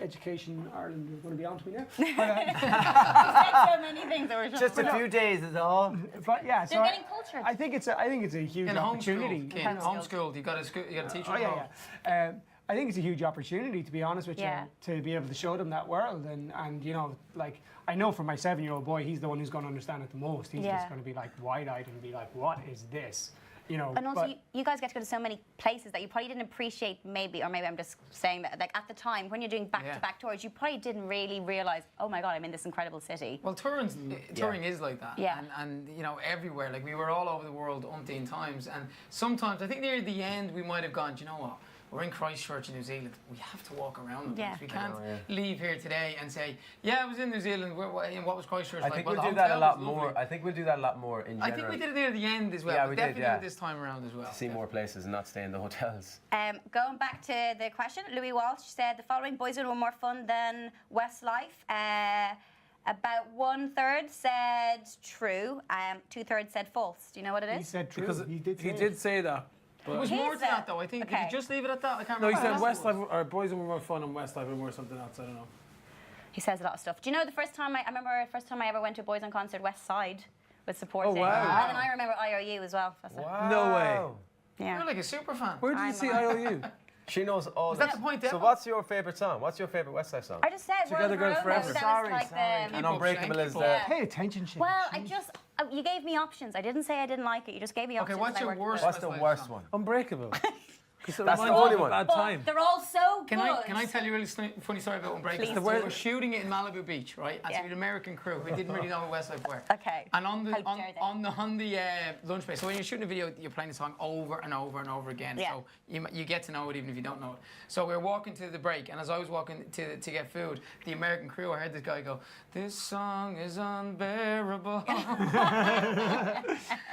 Education Ireland is going to be on to me now. so many things that were Just a few days is all. But yeah, so They're getting cultured. I think it's a huge In opportunity. homeschool, Ken, homeschooled, you got to teach them. Oh yeah. I think it's a huge opportunity, to be honest with Yeah. you, to be able to show them that world. And like, I know for my 7-year-old boy, he's the one who's going to understand it the most. He's Yeah. just going to be like wide-eyed and be like, what is this? And also, but you guys get to go to so many places that you probably didn't appreciate, maybe I'm just saying that, like at the time when you're doing back-to-back tours, you probably didn't really realize, oh my God, I'm in this incredible city. Well, touring is like that. Yeah. And everywhere. Like we were all over the world umpteen times. And sometimes, I think near the end, we might have gone, do you know what? We're in Christchurch in New Zealand. We have to walk around. Yeah. We can't leave here today and say, yeah, I was in New Zealand. What was Christchurch I like? think Well, we'll the do that a hotel lot was lovely. more. I think we'll do that a lot more in general. I think we did it near the end as well. Yeah, but we did, definitely yeah. this time around as well. See more places and not stay in the hotels. Going back to the question, Louis Walsh said the following boys were more fun than Westlife. About 1/3 said true, 2/3 said false. Do you know what it he is? said true. Because He did he say did it. say that. It was Here's more to the- that though. I think. Did okay. you just leave it at that? I can't No, he remember. said Westlife, or boys were more fun and Westlife were more something else. I don't know. He says a lot of stuff. Do you know the first time I remember the first time I ever went to a Boys on Concert, West Side, was supporting. Oh, wow. And then I remember IOU as well. That's it. Wow. No way. Yeah. You're like a super fan. Where did you I'm see on. IOU? She knows all. Is that this. the point, So Emma? what's your favourite song? What's your favourite Westlife song? I just said Together World Girl Around Forever. Us. That Sorry, was like sorry. the. And up, Unbreakable Shane, is keep the. up. Pay attention, Shane. Well, I just you gave me options. I didn't say I didn't like it. You just gave me Okay, options. what's and I your worked with worst it. What's the Westlife worst song? one? Unbreakable. That's That's the only one. Bad But time. they're all so good. Can I tell you a really funny story about Unbreakable? Please We do. were shooting it in Malibu Beach, right? And so Yeah. we had an American crew who didn't really know who Westlife were. Okay. And on the How dare they. on the lunch break. So when you're shooting a video, you're playing the song over and over and over again. Yeah. So you get to know it even if you don't know it. So we were walking to the break, and as I was walking to get food, the American crew, I heard this guy go, "This song is unbearable."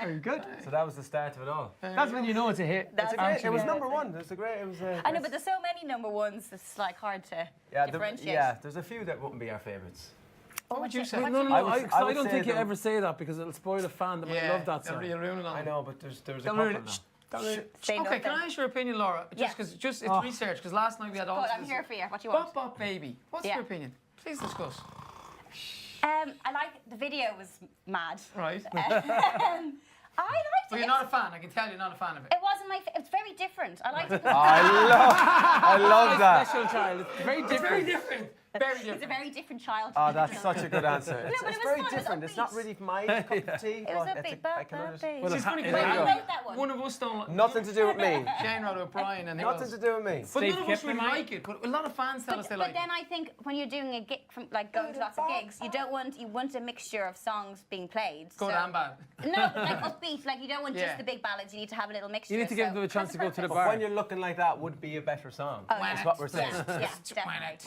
Very good. So that was the start of it all. That's when you know it's a hit. That's It's great. It was actually- number one. It was a great. It was. I know, but there's so many number ones. It's like hard to differentiate. yeah. There's a few that wouldn't be our favourites. What would you say? No, no, I no. would- I I would don't say think you the- ever say that because it'll spoil a fan that might love that song. You'll ruin it on I them. know, but there's a Don't couple ruin now. it. Don't ruin it. Say Okay, nothing. can I ask your opinion, Laura? Yeah. Just because it's Oh. research. Because last night we had all. Good, I'm here for you. What do you want? Bop Bop Baby. What's Yeah. your opinion? Please discuss. I like the video was mad. Right. I liked Well, it. you're not a fan. I can tell you're not a fan of it. It wasn't my. It's very different. I liked it. I love that. Special child. It's very It's very different. different. Very It's a different. very different child. Oh, that's such a good answer. It's, but it's it was very fun, it was different. It's not upbeat. really my cup of tea. It was but a it's bit, I can understand. Well, It's funny it- Wait, because you wrote that one. one of us don't. Nothing to do with me. Shane wrote it, Brian, and who Nothing else? to do with me. But Steve none of us really Kipling, like it. But a lot of fans tell us they But like then it. I think when you're doing a gig, from like going to lots of gigs, you want a mixture of songs being played. Good so- and bad. No, but like upbeat. Like you don't want Yeah. just the big ballads. You need to have a little mixture. You need to give so them a chance to that's go to the perfect. But bar. when you're looking like that, would be a better song. Oh, That's yeah. what we're saying. Yeah, definitely.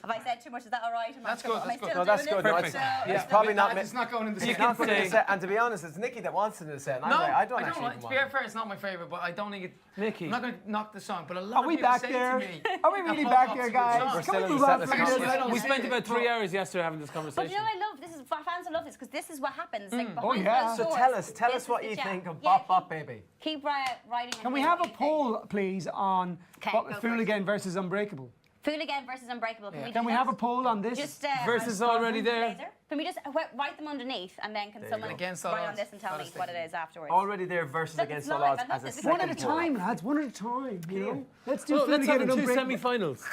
Have I said too much? Is that all right? Am I That's still- good, am I that's good. still No, that's doing good. it? No, Perfect. it's probably not. It's not going in the You second. can put it in the set, and to be honest, it's Nikki that wants it in the set. And I'm No, like, I don't like, actually to want be it. fair, it's not my favourite, but I don't think it. Nikki. I'm not going to knock the song, but a lot Are we of people back say there? to me. Are we really that back Pop there, Pop's a good guys? song. We're Can still we in move the on set from list. this? I don't We say spent it, about but- 3 hours yesterday having this But conversation. you know what I love? This is fans will love this because this is what happens. Like Oh, behind yeah. closed So doors, tell this us what is you the jam. think of Yeah, Bop Bop Baby. Keep writing. Can we have a poll, please, on Okay, what go for Fool it. Again versus Unbreakable? Fool Again versus Unbreakable. Can we, Can do we that? have a poll on this? Just Versus already there. laser? Can we just write them underneath and then can someone go. Against all write on odds. this and tell me Gotta what stick it to is afterwards? Already there versus Look, against it's all live, odds I love as a this. It's one second at a poll. time, lads. One at a time. You know. Let's do Well, Fool let's have Again the and two Unbreakable. semi-finals.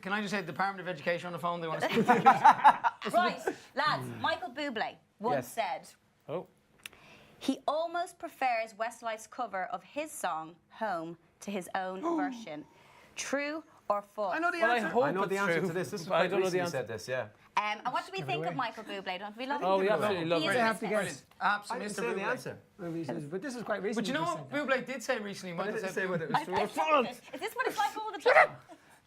Can I just say, Department of Education on the phone, they want to speak. Right, lads. Michael Bublé once Yes. said Oh. he almost prefers Westlife's cover of his song "Home" to his own version. True or false? I know the Well, I answer. hope I know it's the answer true, to this. This is but I quite don't know the recently answer. said this, yeah. And what do we think of Michael Bublé? Don't we love him? Oh, we absolutely love He it. is I have to a- guess. I Absolutely, didn't Mr. say the Bublé. answer. But this is quite recent. But you know just what said that. Bublé did say recently? I Michael didn't said, say whether it was I true or think false. it is. Is this what it's like all the time?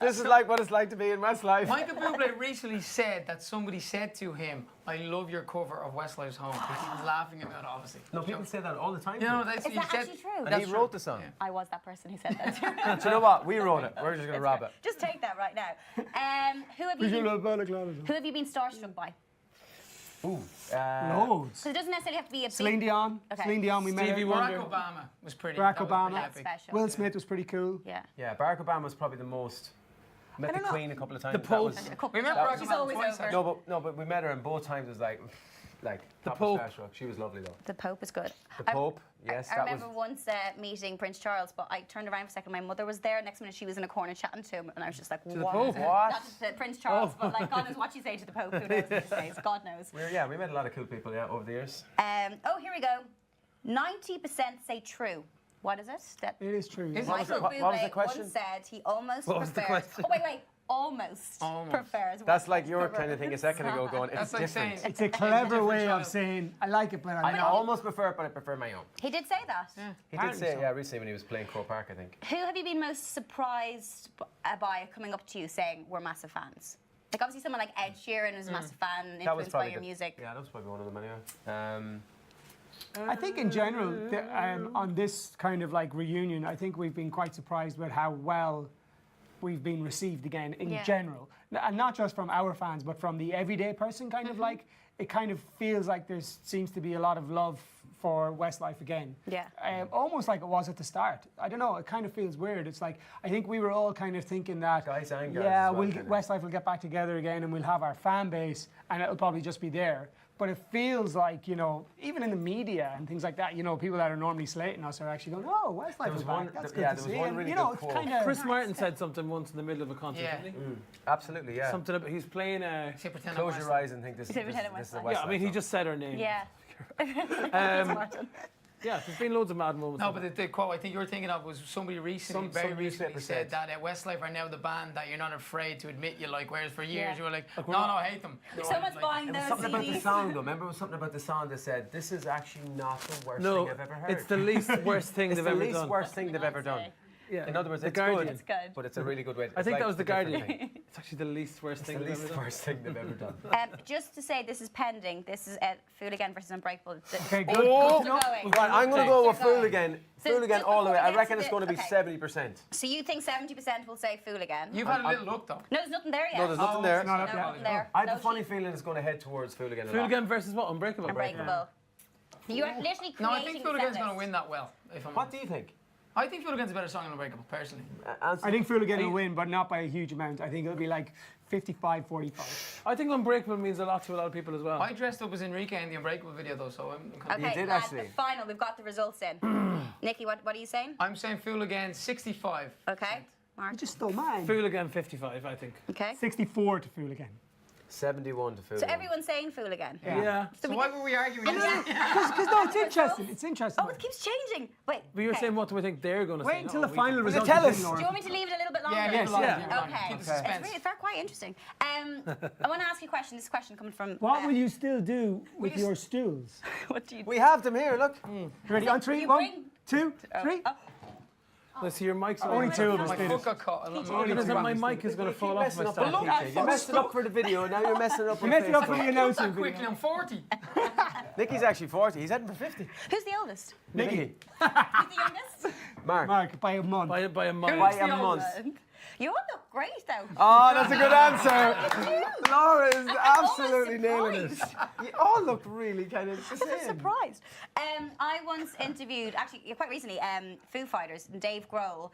This is like what it's like to be in Westlife. Michael Bublé recently said that somebody said to him, "I love your cover of Westlife's Home." He was laughing about it, obviously. No, people say that all the time. You know, that's Is that actually true? and he wrote the song. Yeah. I was that person who said that. Do you know what? We wrote it. We're just going to rob it. Just take that right now. Who have you been starstruck by? Ooh. Loads. So it doesn't necessarily have to be a big... Celine Dion. Okay. Celine Dion, we met Stevie her. Wonder. Barack Obama was pretty. Barack that was Obama. pretty That's epic. special. Will Smith was pretty cool. Yeah. Yeah, Barack Obama was probably the most. Met the don't know. Queen a couple of times. The That Pope. was- We met Barack She's Obama always twice. over. actually. No, but we met her and both times it was like The top Pope. of starstruck. She was lovely though. The Pope is good. The Pope, yes, I that remember was. once meeting Prince Charles, but I turned around for a second. My mother was there. Next minute, she was in a corner chatting to him, and I was just like, the "What?" Pope? What? Not to Prince Charles, but like, God knows what you say to the Pope. Who knows these days? God knows. We met a lot of cool people, yeah, over the years. Oh, here we go. 90% say true. What is it? That It is true. Is it? Michael What was the Bublé question? once said he almost What was the prefers. question? Oh wait, almost prefers. That's like Westlife your over kind of thing a second ago going, it's That's like different. saying It's a clever different way of child. saying, I like it, but I I know. almost prefer it, but I prefer my own. He did say that. He did Apparently say, so. yeah, recently when he was playing Croke Park, I think. Who have you been most surprised by coming up to you saying we're massive fans? Like obviously someone like Ed Sheeran was a massive fan, That was influenced by probably your the- music. Yeah, that was probably one of them anyway. I think in general, on this kind of like reunion, I think we've been quite surprised with how well we've been received again in Yeah. general. And not just from our fans, but from the everyday person kind of like, it kind of feels like there seems to be a lot of love for Westlife again. Yeah. Almost like it was at the start. I don't know, it kind of feels weird. It's like, I think we were all kind of thinking that, Guys and girls yeah, as well, we'll kinda. Westlife will get back together again and we'll have our fan base and it'll probably just be there. But it feels like, you know, even in the media and things like that, you know, people that are normally slating us are actually going, oh, Westlife There was is back. one- That's yeah, good there to was see. one And, really you know, good it's quote. kind of... Chris Martin said something once in the middle of a concert, Yeah. didn't he? Absolutely, yeah. Something about he's playing a. Say pretend I'm Close your Westlife. eyes and think this is Say pretend I'm this is a Westlife. Westlife Yeah, I mean, he song. just said her name. Yeah. Yeah, there's been loads of mad moments. No, like but that. the quote I think you were thinking of was somebody recently, Some very newspaper recently said said- that Westlife are now the band that you're not afraid to admit you like, whereas for years Yeah. you were like, Like, no, we're no, not- I hate them. Someone's buying It was those something about the CDs. song though. Remember, it was something about the song that said, "This is actually not the worst No, thing I've ever heard." it's the least worst thing It's they've the ever least done. worst thing they've ever done. Yeah. In other words, The it's Guardian. good, It's good. but it's a really good way. I think that was the Guardian. Guardian. It's actually the least worst It's thing the they've least ever done. worst thing they've ever done. Just to say, this is pending. This is Fool Again versus Unbreakable. Okay, good. Oh, Good to know. Going. Right, I'm going to go with They're going. Fool Again. So Fool Again just all the way. before we I get reckon to it's the- going to be okay. 70%. So you think 70% will say Fool Again? You've had a little look though. No, there's nothing there yet. No, there's nothing Oh, there. it's not No, up yet. nothing there. I have No a funny sheet. feeling it's going to head towards Fool Again a Fool lot. Again versus what? Unbreakable. Unbreakable. You are literally creating No, I think Fool Again's the going to set win that well. If I'm What honest. do you think? I think Fool Again's a better song than Unbreakable, personally. I think Fool Again will win, but not by a huge amount. I think it'll be like 55-45. I think Unbreakable means a lot to a lot of people as well. I dressed up as Enrique in the Unbreakable video though, so I'm kind of... Okay, did lads, actually. the final. We've got the results in. Nikki, what are you saying? I'm saying Fool Again 65. Okay. Mark. You just stole mine. Fool Again 55, I think. Okay. 64 to Fool Again. 71 to Fool So Again. everyone's saying Fool Again. Yeah. So why were we arguing? Because no, it's interesting. It's interesting. Oh, it keeps changing. Wait. But you were okay. saying what do we think they're going to say? Wait until No, the we final think- results. tell are us? in, Laura. Do you want me to leave it a little bit longer? Yeah, Yes, leave it yeah. alone, leave it alone. Okay. Keep the It's suspense. really, it's quite interesting. I want to ask you a question. This question coming from. What will you still do with just- your stools? What do you? We have them here, look. Ready? On three. You One, bring- 2, 3. Let's see your mic's Only on. two of My us did foot it. got caught. I'm Only not- two Because my of us mic is going to fall off messing my up stand. on PJ. You messed it up for the video, now you're messing it up You on messed it up for Facebook. the Not announcement that quickly, video. I'm 40. Nicky's actually 40. He's heading for 50. Who's the oldest? Nicky. Who's the youngest? Mark. Mark, by a month. By a By month. a month. You all look great though. Oh, that's a good answer. Laura is I'm absolutely almost nailing it. surprised. You all look really kind of the I'm so same. surprised. I once interviewed, actually quite recently, Foo Fighters, and Dave Grohl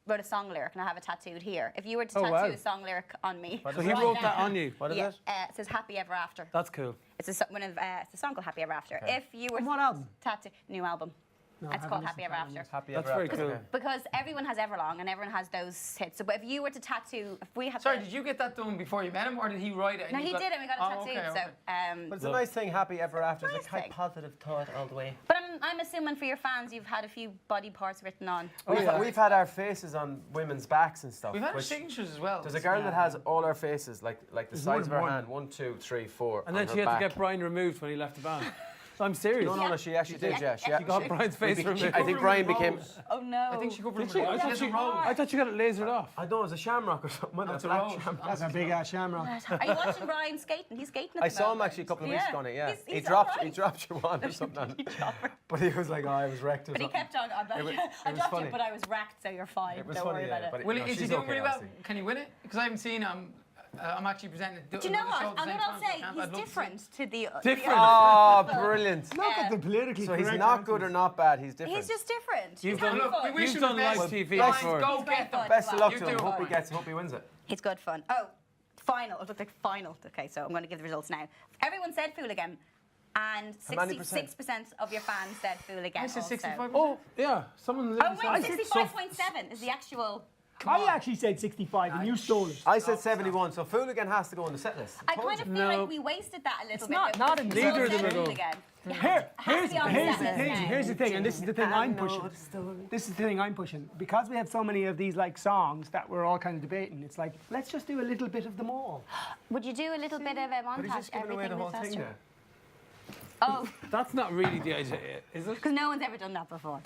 wrote a song lyric, and I have it tattooed here. If you were to tattoo wow. a song lyric on me, So he wrote that on you. What is yeah, it? it says "Happy Ever After." That's cool. It's it's a song called "Happy Ever After." If you were On what album? tattoo new album, No, I it's haven't called listened "Happy to Ever that After." Happy That's ever very after. cool. Okay. Because everyone has Everlong and everyone has those hits. So, but if you were to tattoo, if we had, Sorry, did you get that done before you met him, or did he write it? and No, you he got- did, and we got it Oh, tattooed. okay, okay. So, But it's a nice thing, happy ever after. It's Nice a kind thing. of positive thought all the way. but I'm assuming for your fans, you've had a few body parts written on. We've had our faces on women's backs and stuff. We've had our which- signatures as well. There's a girl that has all our faces, like the There's size of more her than hand, 1, 2, 3, 4. And then on she her had to back. get Brian removed when he left the band. I'm serious. No, she actually did, yeah. She got Brian's face from it. I think Brian became. Oh no. I think she covered him Did she? with a I rose. thought Yes, she, a rose. I thought you got it lasered off. I don't know, it was a shamrock or something. That's a black rose. shamrock. That's a big ass shamrock. Are you watching Brian skating? He's skating at I the saw him moment. actually a couple of weeks ago on it, yeah. He's He all right. dropped your one or something on it. But he was like, oh, I was wrecked or But he something. kept on. I'm like, It was- I it was dropped funny. it, but I was wrecked, so you're fine. It was Don't funny, worry yeah, about but it. Will no, is he she's doing okay, really well? honestly. Can he win it? Because I haven't seen him. I'm actually presenting. Do you know what? I'm going going to say he's different to the. Different? Oh, brilliant. Look at the politically So he's correct not answers. good or not bad, he's different. He's just different. You've He's done- having Look, fun. we wish You've him the done best. live TV Brian, before. go He's very get them. fun. Best of luck You to do him. it, Hope he Brian. hope he wins it. It's good fun. Oh, final. It looked like final. Okay, so I'm going to give the results now. Everyone said Fooligan, and How many percent? 66% of your fans said Fooligan. I said also. 65. Oh, yeah. Someone Oh wait, said 65.7 is the actual. I actually said 65 and you stole it. I said 71, so Fooligan has to go on the set list. I kind of feel No. like we wasted that a little It's bit. not- though, not because in we all neither of them said are going. Fooligan. Here's be on the the set thing. list now. Here's the thing, and this is the thing I'm pushing. This is the thing I'm pushing. Because we have so many of these like songs that we're all kind of debating, it's like, let's just do a little bit of them all. Would you do a little bit of a But he's montage? just giving away the whole thing there. Oh, That's not really the idea, is it? because no one's ever done that before.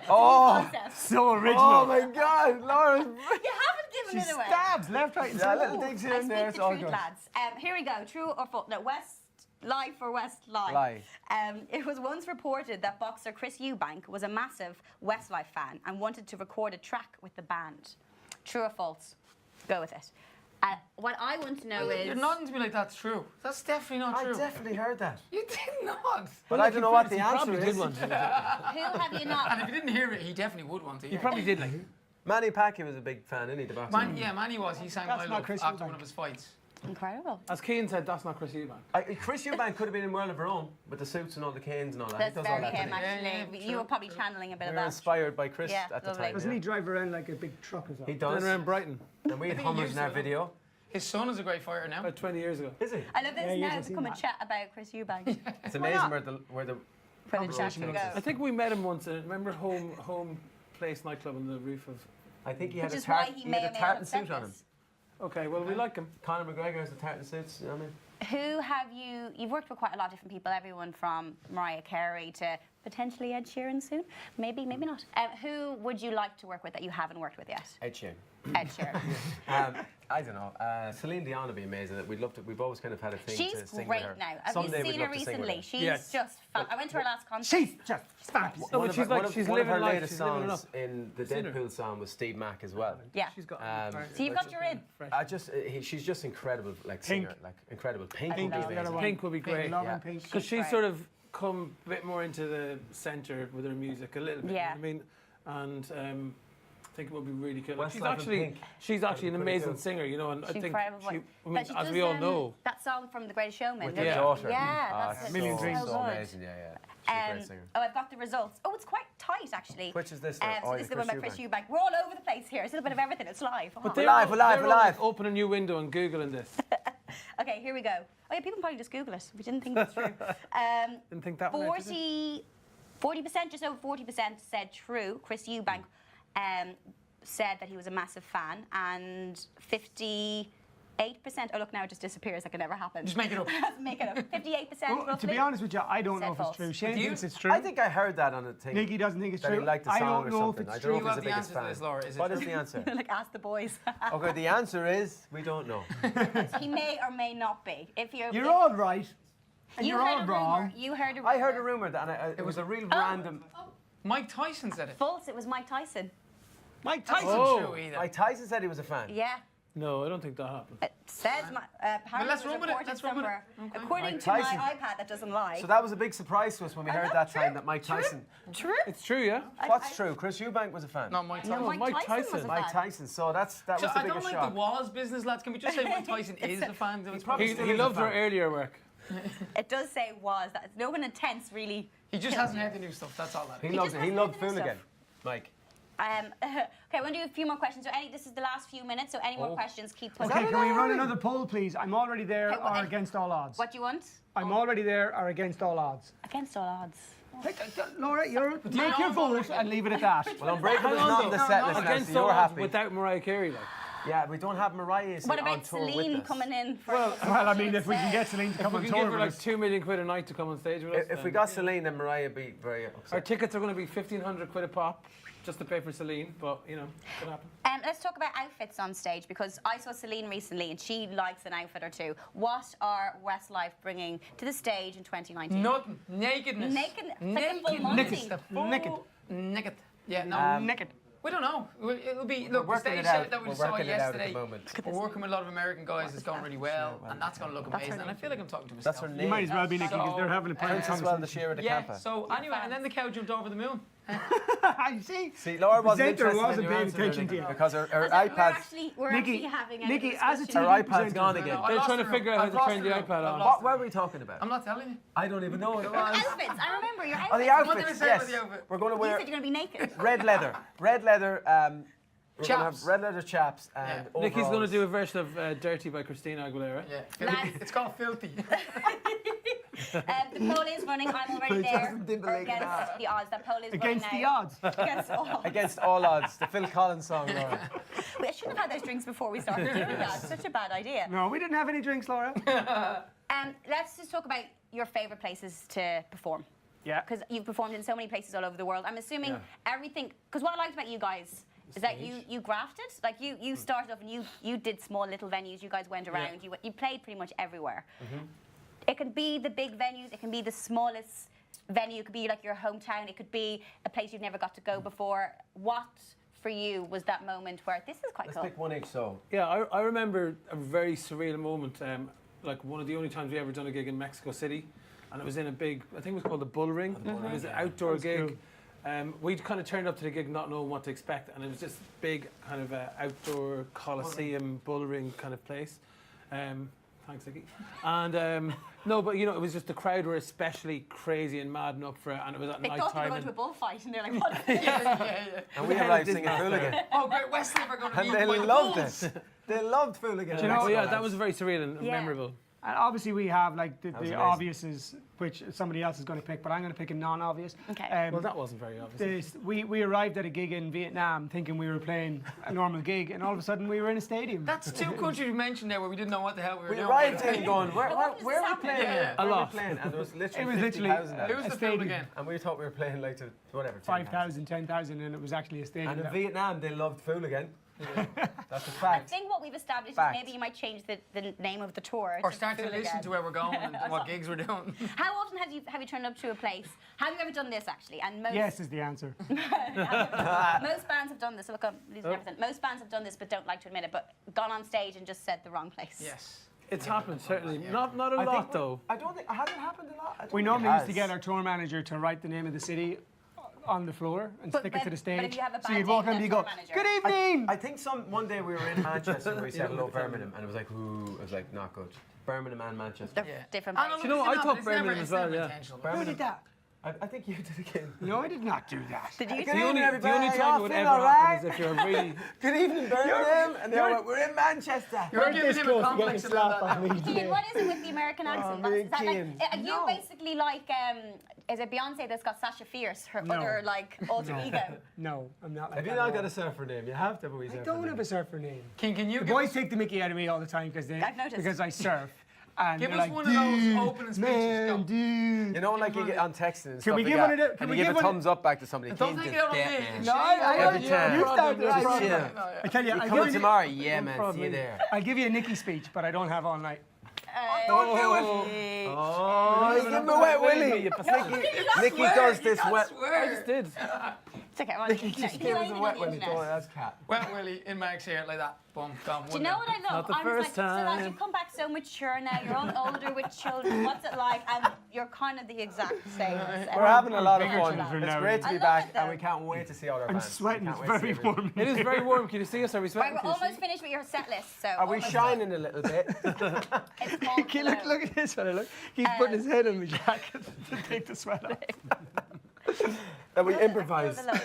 Oh, So original. oh my God, Lauren. You haven't given She it away. stabs left, right, and Yeah, centre. little digs here I and there, speak it's the all truth, good. lads. Here we go. True or false? No, West lie for West lie. Lie. It was once reported that boxer Chris Eubank was a massive Westlife fan and wanted to record a track with the band. True or false? Go with it. What I want to know is. You're nodding to me like that's true. That's definitely not I true. definitely heard that. You did not. But I don't know what the He answer probably is. did one. Who have you And not? if you didn't hear it, he definitely would want to. He Yeah. probably did, like. Manny Pacquiao was a big fan, isn't he, the boxer? Manny was. He sang That's My not Love Chris after Eubank. one of his fights. Incredible. As Keane said, that's not Chris Eubank. Chris Eubank could have been in World of Her Own with the suits and all the canes and all that. That's he does all very that, him, doesn't he? actually. Yeah, You true, were probably channeling a bit We of were that. inspired by Chris Yeah, at the lovely. time. Doesn't yeah. he drive around like a big truck or something? He does. Then around Brighton, And we had I think he Hummers used in our to. video. His son is a great fighter now. about 20 years ago. Is he? I love this Yeah, now yes, I've to seen come and that. chat about Chris Eubank. It's amazing where the For the Conversation chat to goes. go. I think we met him once. Remember Home Place nightclub on the roof of. I think he Which had a is why tart. he He may had or a may not tartan have said suit on him. this. Okay, well we like him. Conor McGregor has the tartan suits. You know what I mean? Who have you? You've worked with quite a lot of different people. Everyone from Mariah Carey to potentially Ed Sheeran soon. Maybe, maybe not. Who would you like to work with that you haven't worked with yet? Ed Sheeran. Ed Sheeran. I don't know. Celine Dion would be amazing. We'd love to. We've always kind of had a thing to She's sing great with her. now. Have Someday you we'd seen her love to sing with recently? her. She's Yes. just fun. I went to her last concert. She's just fabulous. No, One but of she's her- like one of- she's one of living her life. latest She's living it songs up. in the Seen her. Deadpool song was Steve Mack as well. Yeah. She's got. So you've got your in. I just, she's just incredible, like Pink. singer, like incredible. Pink Pink would is be the other amazing. one. Pink would be great. Love Yeah. and Pink. Because She's she's great. sort of come a bit more into the centre with her music a little bit. Yeah. You know what I mean, and I think it would be really cool. Westlife She's and actually Pink. she's actually an That'd be pretty amazing cool. singer, you know, and I She's think incredible. she, I But mean, she as does, we all know, that song from The Greatest Showman. With doesn't her it? daughter. Yeah, Ah, that's it. Million so, Dreams. so So good. amazing, yeah. She's a great singer. Oh, I've got the results. Oh, it's quite tight actually. Which is this? Then? So this is the one by Chris Eubank. We're all over the place here. It's a little bit of everything. It's live. but Come on. they're live, all- we're live, they're we're all, live. like, open a new window and googling this. Okay, here we go. Oh yeah, people can probably just Google it. We didn't think it was true. Didn't think that one out, did you? 40%, just over 40% said true. Chris Eubank said that he was a massive fan, and 58%. Oh look, now it just disappears like it never happened. Just make it up. Make it up. 58% Well, roughly. to be honest with you, I don't Said know if it's false. true. Shane Do you? thinks it's true. I think I heard that on a thing. Nicky doesn't think it's that true. he liked the I song don't or know something. if I it's don't know true. if You he's have the the biggest answer to fan. this, Laura. Is it What is true? the answer? Like ask the boys. Okay, the answer is we don't know. He may or may not be. If you're, You're all right, and you you're heard all a rumor. wrong. You heard a rumor. I heard a rumor that, and it was a real random. Mike Tyson said it. False. It was Mike Tyson. Mike That's Tyson. not Oh. true either. Mike Tyson said he was a fan. Yeah. No, I don't think that happened. It says apparently let's it was run with it, reported let's run with it. somewhere. Okay. According Mike to my Tyson. iPad that doesn't lie. So that was a big surprise to us when we heard that time that Mike Tyson. True. It's true, yeah. What's true? Chris Eubank was a fan. Not Mike No, Tyson. Mike Mike Tyson was Tyson. a Mike fan. Tyson. So that was the I don't biggest like shock. the was business, lads. Can we just say Mike Tyson is a fan? It's probably He, still he is a loved her fan. earlier work. It does say was. That no one intense really. He just hasn't heard the new stuff. That's all that He is. loves just it. He hasn't loved heard the new Fooligan. stuff. Mike. Okay, I want to do a few more questions. So this is the last few minutes. So any more questions, keep putting. Okay, can we run another poll, please? I'm already there Okay, well, or against all odds. What do you want? I'm already there or against all odds. Against all odds. Laura, make your vote and leave it at that. Well, Unbreakable is Hang on, not in though. the set list now, Against so all you're odds happy. without Mariah Carey, like. Yeah, we don't have Mariah What on about tour with Celine us. coming in? For Well, I mean, if we can get Celine to If come we on can tour give her with like us. £2 million a night to come on stage with us, If we then, got Celine, then Mariah would be very our upset. tickets are going to be £1,500 a pop just to pay for Celine, but you know, could happen. Let's talk about outfits on stage because I saw Celine recently and she likes an outfit or two. What are Westlife bringing to the stage in 2019? Nothing. Nakedness. Naked. It's like a full Monty. Naked. Yeah, no. Naked. We don't know. It'll be, look, the working stage it out. show that we We're saw working it out at the yesterday, moment. we're working with a lot of American guys, it's going really well, and that's going to look amazing. And I feel like I'm talking to myself. That's her You name. might as well be Nikki because they're having a private Princess well the conversation. Shira de Yeah, Campa. so anyway, and then the cow jumped over the moon. You see? See, Laura wasn't presenter interested wasn't in your paying answer attention there, to you. because her We're iPad's... actually having a Nikki, as a discussion. Her TV iPad's presenter, gone again. I They're lost trying to the figure room. out how I've to lost turn the room. iPad I've on. lost What the were we talking about? I'm not telling you. I don't even know what it was. Outfits. I remember your outfits. Oh, the What did I outfits, say about yes. the outfit? We're going to You wear said you're going to be naked. red leather. Red leather. We're going to have Chaps. red leather chaps and Yeah. Nikki's going to overalls. do a version of Dirty by Christina Aguilera. Yeah. Lads. It's called Filthy. The poll is running. I'm already there. Justin Timberlake Against that. the odds. That poll is against running the now. odds. Against all. Against all odds. The Phil Collins song, Laura. We should have had those drinks before we started doing that. It's such a bad idea. No, we didn't have any drinks, Laura. Let's just talk about your favourite places to perform. Yeah. Because you've performed in so many places all over the world. I'm assuming Yeah. everything. Because what I liked about you guys is that you grafted. Like you started off and you did small little venues. You guys went around. You played pretty much everywhere. It can be the big venues. It can be the smallest venue. It could be like your hometown. It could be a place you've never got to go before. What for you was that moment where this is quite Let's cool? pick one each, so. Yeah, I remember a very surreal moment, like one of the only times we ever done a gig in Mexico City, and it was in a big, I think it was called the Bull Ring. It was an outdoor gig. We'd kind of turned up to the gig not knowing what to expect, and it was this big kind of outdoor Coliseum Bull Ring kind of place. Thanks, Nicky. And no, but you know, it was just the crowd were especially crazy and mad and up for it, and it was at They night thought you were time. going to a bullfight, and they're like, "What?" Yeah. And we arrived singing Fooligan. Oh, great. Westlife are going to And be they by the loved Bulls. it. They loved Fooligan. Do you know- Oh yeah, that was very surreal and Yeah. memorable. And obviously we have like was the amazing. obvious is which somebody else is going to pick, but I'm going to pick a non-obvious. Okay. Well, that wasn't very obvious. We arrived at a gig in Vietnam thinking we were playing a normal gig, and all of a sudden we were in a stadium. That's two countries you mentioned there where we didn't know what the hell we were We doing. arrived in going, where What are was we this playing? happening? here? Yeah. Where A are we lot. playing? And there was literally It was literally 50,000 Who was a the film stadium. again? And we thought we were playing like to whatever. 5,000, 10,000, and it was actually a stadium. And in that- Vietnam, they loved Fooligan. That's a I fact. think what we've established Fact. is maybe you might change the name of the tour. Or start to Fooligan. listen to where we're going and what gigs we're doing. How often have you turned up to a place? Have you ever done this actually? And most Yes is the answer. most bands have done this. Look, I'm losing everything. Most bands have done this, but don't like to admit it. But gone on stage and just said the wrong place. Yes. It's happened certainly, not a I lot think though. I don't think, has it happened a lot? I don't We think normally it used to has. get our tour manager to write the name of the city on the floor and But- stick it to the but stage. if you have a So bad you'd day, walk in you and you have go, tour manager. "Good evening." I think one day we were in Manchester and we said hello Birmingham and it was like, ooh, it was like not good. Birmingham and Manchester. They're Yeah. different I places. don't You know, I it's thought it's never- Birmingham it's as well, never yeah. intentional. Who did that? I think you did again. No, I did not do that. Did you? Good The evening, only everybody. time it would Feel ever all happen right? is if you're really. Good evening, Birmingham. And they were like, we're in Manchester. You're giving him a complex about that. Keane, what is it with the American accent? me Is that Keane. like, are you basically like, is it Beyonce that's got Sasha Fierce, her No. other like alter ego? No, I'm not like Have that. you not at got all. a surfer name? You have to have a wee I surfer don't name. have a surfer name. Can you The give boys us, take the mickey out of me all the time I've noticed. because I surf. And give they're us like, one of those "Dude, opening speeches? man, Go. dude. You know, like you get on text and Can stuff we like give that, one of the- can and we you give give a one- thumbs up back to somebody. Don't Keane take did it out on that, me. man. No, I Every time. You started. Just I don't- chill. I tell you, You I'll coming give you, tomorrow? Yeah, No man. See problem. you there. I'll give you a Nicky speech, but I don't have all night. Don't do it. Oh, he's giving me a wet willy. Nicky does this wet. I just did. It's okay. Well, Nicky no, just you gave know us a anything wet on the willy. internet. Oh, that's cat. Wet Willie in Mike's hair like that. Boom, gone. Do you know what I love? Not the I'm first just like, so lads, time. you've come back so mature now. You're all older with children. What's it like? And you're kind of the exact same. as We're having a lot of bigger fun. children. It's great to I be love back, it, though. and we can't wait to see all our I'm fans. sweating. We It's can't wait to very see everyone. warm. It is very warm. Can you see us? Are we Right, sweating? we're Can you see? almost finished with your set list. So Are we almost shining a little bit? done. It's called Okay, look, Glow. look at this fella. Look, he's putting his head on my jacket to take the sweat off. That we I feel improvise. the love.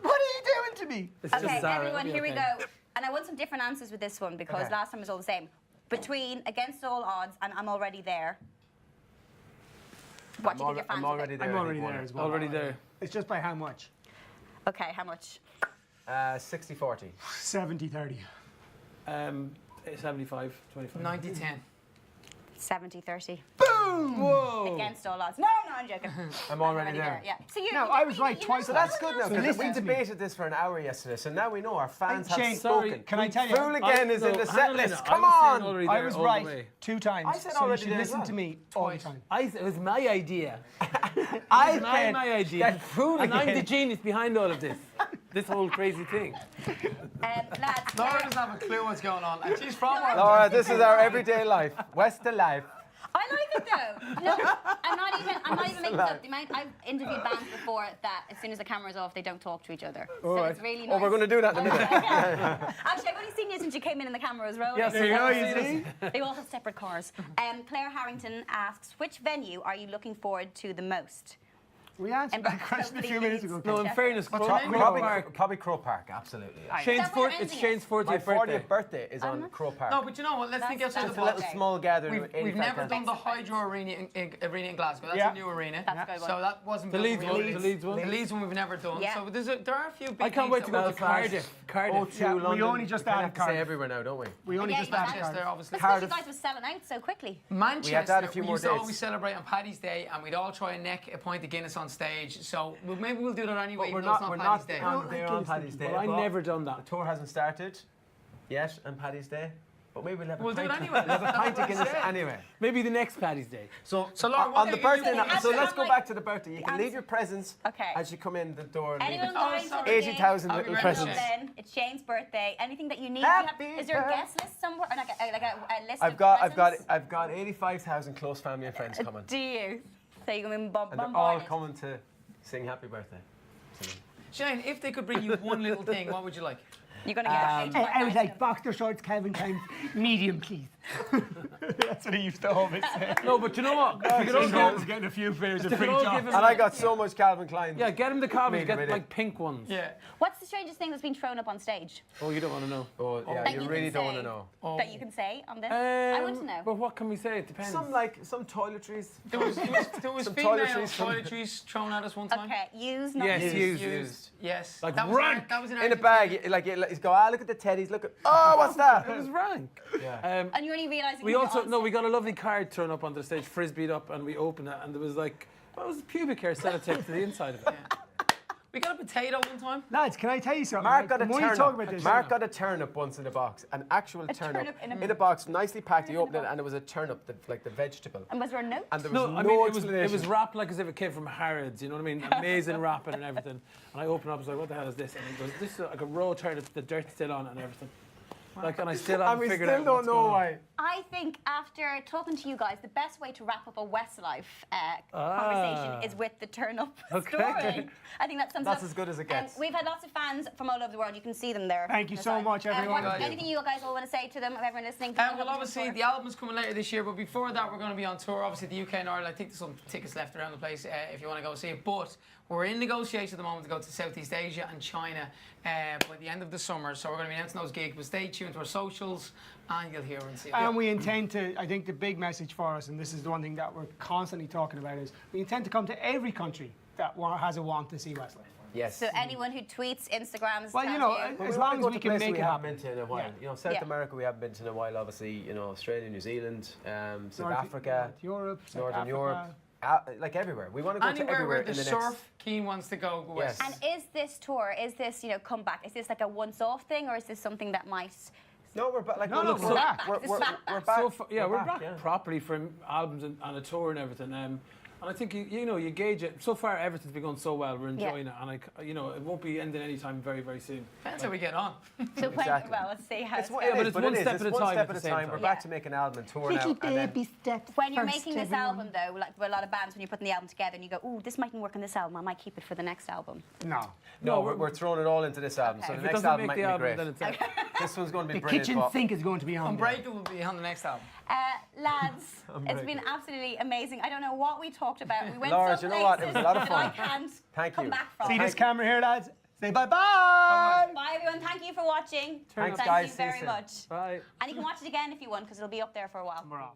What are you doing to me? It's just Okay, Zara, everyone, it'll be here we okay. go. And I want some different answers with this one because Okay. last time was all the same. Between Against All Odds and I'm Already There. What do you think your fans I'm will already think? there. I'm I already think, there one. as well. Already there. It's just by how much? Okay, how much? 60-40. 70-30. 75, 25. 90-10. 70-30. Whoa! Against all odds. No, I'm joking. I'm already there. Yeah. So you're, No, you're I was really- right you know twice. So that's good now, So because listen we to me. debated this for an hour yesterday, so now we know our fans have Shane, spoken. can I tell you? Fool again is in the hang set on a list. minute, Come I was saying on! already I there was all the right way. 2 times. I said so you already should there as listen well. to me all the time. It was my idea. I It was my idea. that fool And I'm the again. genius behind all of this. This whole crazy thing. Lads, Laura Claire, doesn't have a clue what's going on, and she's from Ireland. Laura, this is our everyday life. West of life. I like it though. No, I'm not even making this up. The amount I've interviewed bands before that as soon as the camera's off, they don't talk to each other. So right. it's really Oh, nice. we're going to do that in a minute. Okay. Actually, I've only seen you since you came in and the camera was rolling. Yes, There you go, you see see? They all have separate cars. Claire Harrington asks, which venue are you looking forward to the most? We answered And that question a few hopefully minutes ago. leads- No, in fairness, What's Crow her name? Park. Probably Crow Park, absolutely. Yeah. Shane's Is that what it's ending Shane's is? 40th My birthday. 40th birthday is on it? Crow Park. No, but you know what? Let's think outside the It's a box. little small gathering We've, with we've 85 never done the Extra friends. Hydro Arena in Glasgow. That's Yeah. a new arena. That's a good one. So that wasn't The built Leeds real one, Leeds. the Leeds one. The Leeds one we've never done. Yeah. So there are a few big I can't things wait to that go we're to looking Cardiff. Oh, Cardiff. to Yeah, London. we only just we kinda added have to say Cardiff. everywhere now, don't we? We only Yeah, just you added Manchester, Cardiff. obviously. Because you Cardiff. guys were selling out so quickly. Manchester, add a few we more used to dates. always celebrate on Paddy's Day, and we'd all try and neck a pint of Guinness on stage. So maybe we'll do that anyway. But we're even though it's not, we're Paddy's not Day. on there on Paddy's Day. Well, I've but never done The that. tour hasn't started yet on Paddy's Day, but maybe we'll have a We'll do pint. it anyway. We'll have a That's pint what of Guinness I said. anyway. Maybe the next Paddy's Day. So Laura, on what the are you birthday doing? night, has so to let's have, go like- back to the birthday. You can and- leave your presents Okay. as you come in the door. And leave Anyone it. going to sorry. the gig? 80,000 Happy little birthday. presents. Then it's Shane's birthday. Anything that you need? Happy Is there a birthday. guest list somewhere, or like a list I've of got presents? 85,000 close family and friends coming, Do you? So you're going to be and they're all bombarded. coming to sing happy birthday. to me. Shane, if they could bring you one little thing, what would you like? You're going to get I was 85,000. like, boxer shorts, Calvin Klein, medium, please. That's what he used to always say. No, but you know what? If you could all give, getting a few pairs of if you free could all jobs. give him, And I got so much Calvin Klein. yeah, get him the copies. Made Get it. like pink ones. Yeah. What's the strangest thing that's been thrown up on stage Oh, you don't want to know. Oh, yeah, That you you really can don't want say. to know. that you can say on this? I want to know. But what can we say? It depends. Some toiletries. There was Some female toiletries from- toiletries thrown at us one time. Okay, use not Yes, use. used. Yes. Like that was rank that was In a Argentina. bag, like he's go, look at the teddies, look at, oh, what's that? It was rank. Yeah. And you're only realising We you're also on no, we stage. got a lovely card thrown up onto the stage, frisbeed up, and we opened it, and there was like, what was pubic hair sellotape to the inside of it. We got a potato one time. Lads, can I tell you something? Mark Right, got a the more you talk about turnip. this, Mark got a turnip once in a box, an actual turnip turnip in a box, nicely packed. He opened it, and it was a turnip, like the vegetable. And was there a note? And there was No, no, I mean it explanation. was wrapped like as if it came from Harrods. You know what I mean? Amazing wrapping and everything. And I opened up, I was like, "What the hell is this?" And it goes, "This is like a raw turnip, the dirt's still on it and everything." Like, and I still and haven't we figured still out don't what's know going on. why. I think after talking to you guys, the best way to wrap up a Westlife conversation is with the turn-up Okay. story. I think that sums That's up. as good as it gets. We've had lots of fans from all over the world. You can see them there. Thank you on the so side. much, everyone. Anything you guys all want to say to them, of everyone listening? Well, obviously, the album's coming later this year, but before that, we're going to be on tour. Obviously, the UK and Ireland. I think there's some tickets left around the place if you want to go see it. But we're in negotiation at the moment to go to Southeast Asia and China by the end of the summer. So we're going to be announcing those gigs. But stay tuned to our socials, and you'll hear and see. And we intend to, I think the big message for us, and this is the one thing that we're constantly talking about, is we intend to come to every country that has a want to see Westlife. Yes. So anyone who tweets, Instagrams, Well, you tells know, But as wanna long as go we to can places make we it haven't happen. been to in a while. Yeah. You know, South Yeah. America we haven't been to in a while. Obviously, you know, Australia, New Zealand, South North- Africa, North Europe, South Northern Africa. Europe, like everywhere. We want to go to Anywhere everywhere where the in the surf next. keen wants to go west. Yes. And is this tour, is this, comeback, is this like a once-off thing, or is this something that might... No, we're back. Like, No, we're, no, look, we're back. We're, This we're, is back. we're back. So far, yeah, we're back yeah. properly for albums and a tour and everything. And I think you gauge it. So far, everything's been going so well. We're enjoying it, and it won't be ending anytime very, very soon. Depends how we get on. So when, Exactly. well, let's see how It's, it's one- going. it but is, it's but one it is. step It's at a one time step at at the a same time. We're time. back Yeah. to make an album and tour now. and then- steps. When you're making this album, though, like with a lot of bands, when you're putting the album together and you go, ooh, this mightn't work on this album, I might keep it for the next album. No. No, we're throwing it all into this album. So Okay. the If it next doesn't album make might the be album, great. then it's out. This one's going to be The brilliant. kitchen but sink is going to be on there. Unbreakable will be on the next album. Lads, it's been absolutely amazing. I don't know what we talked about. We went Laura, some do you know what? It places was a lot of that I fun. can't Thank come you. back from. See this camera here, lads? Say bye-bye. Bye, everyone. Thank you for watching. Thanks, Thank guys. you See you very soon. much. Bye. And you can watch it again if you want, because it'll be up there for a while. We're off.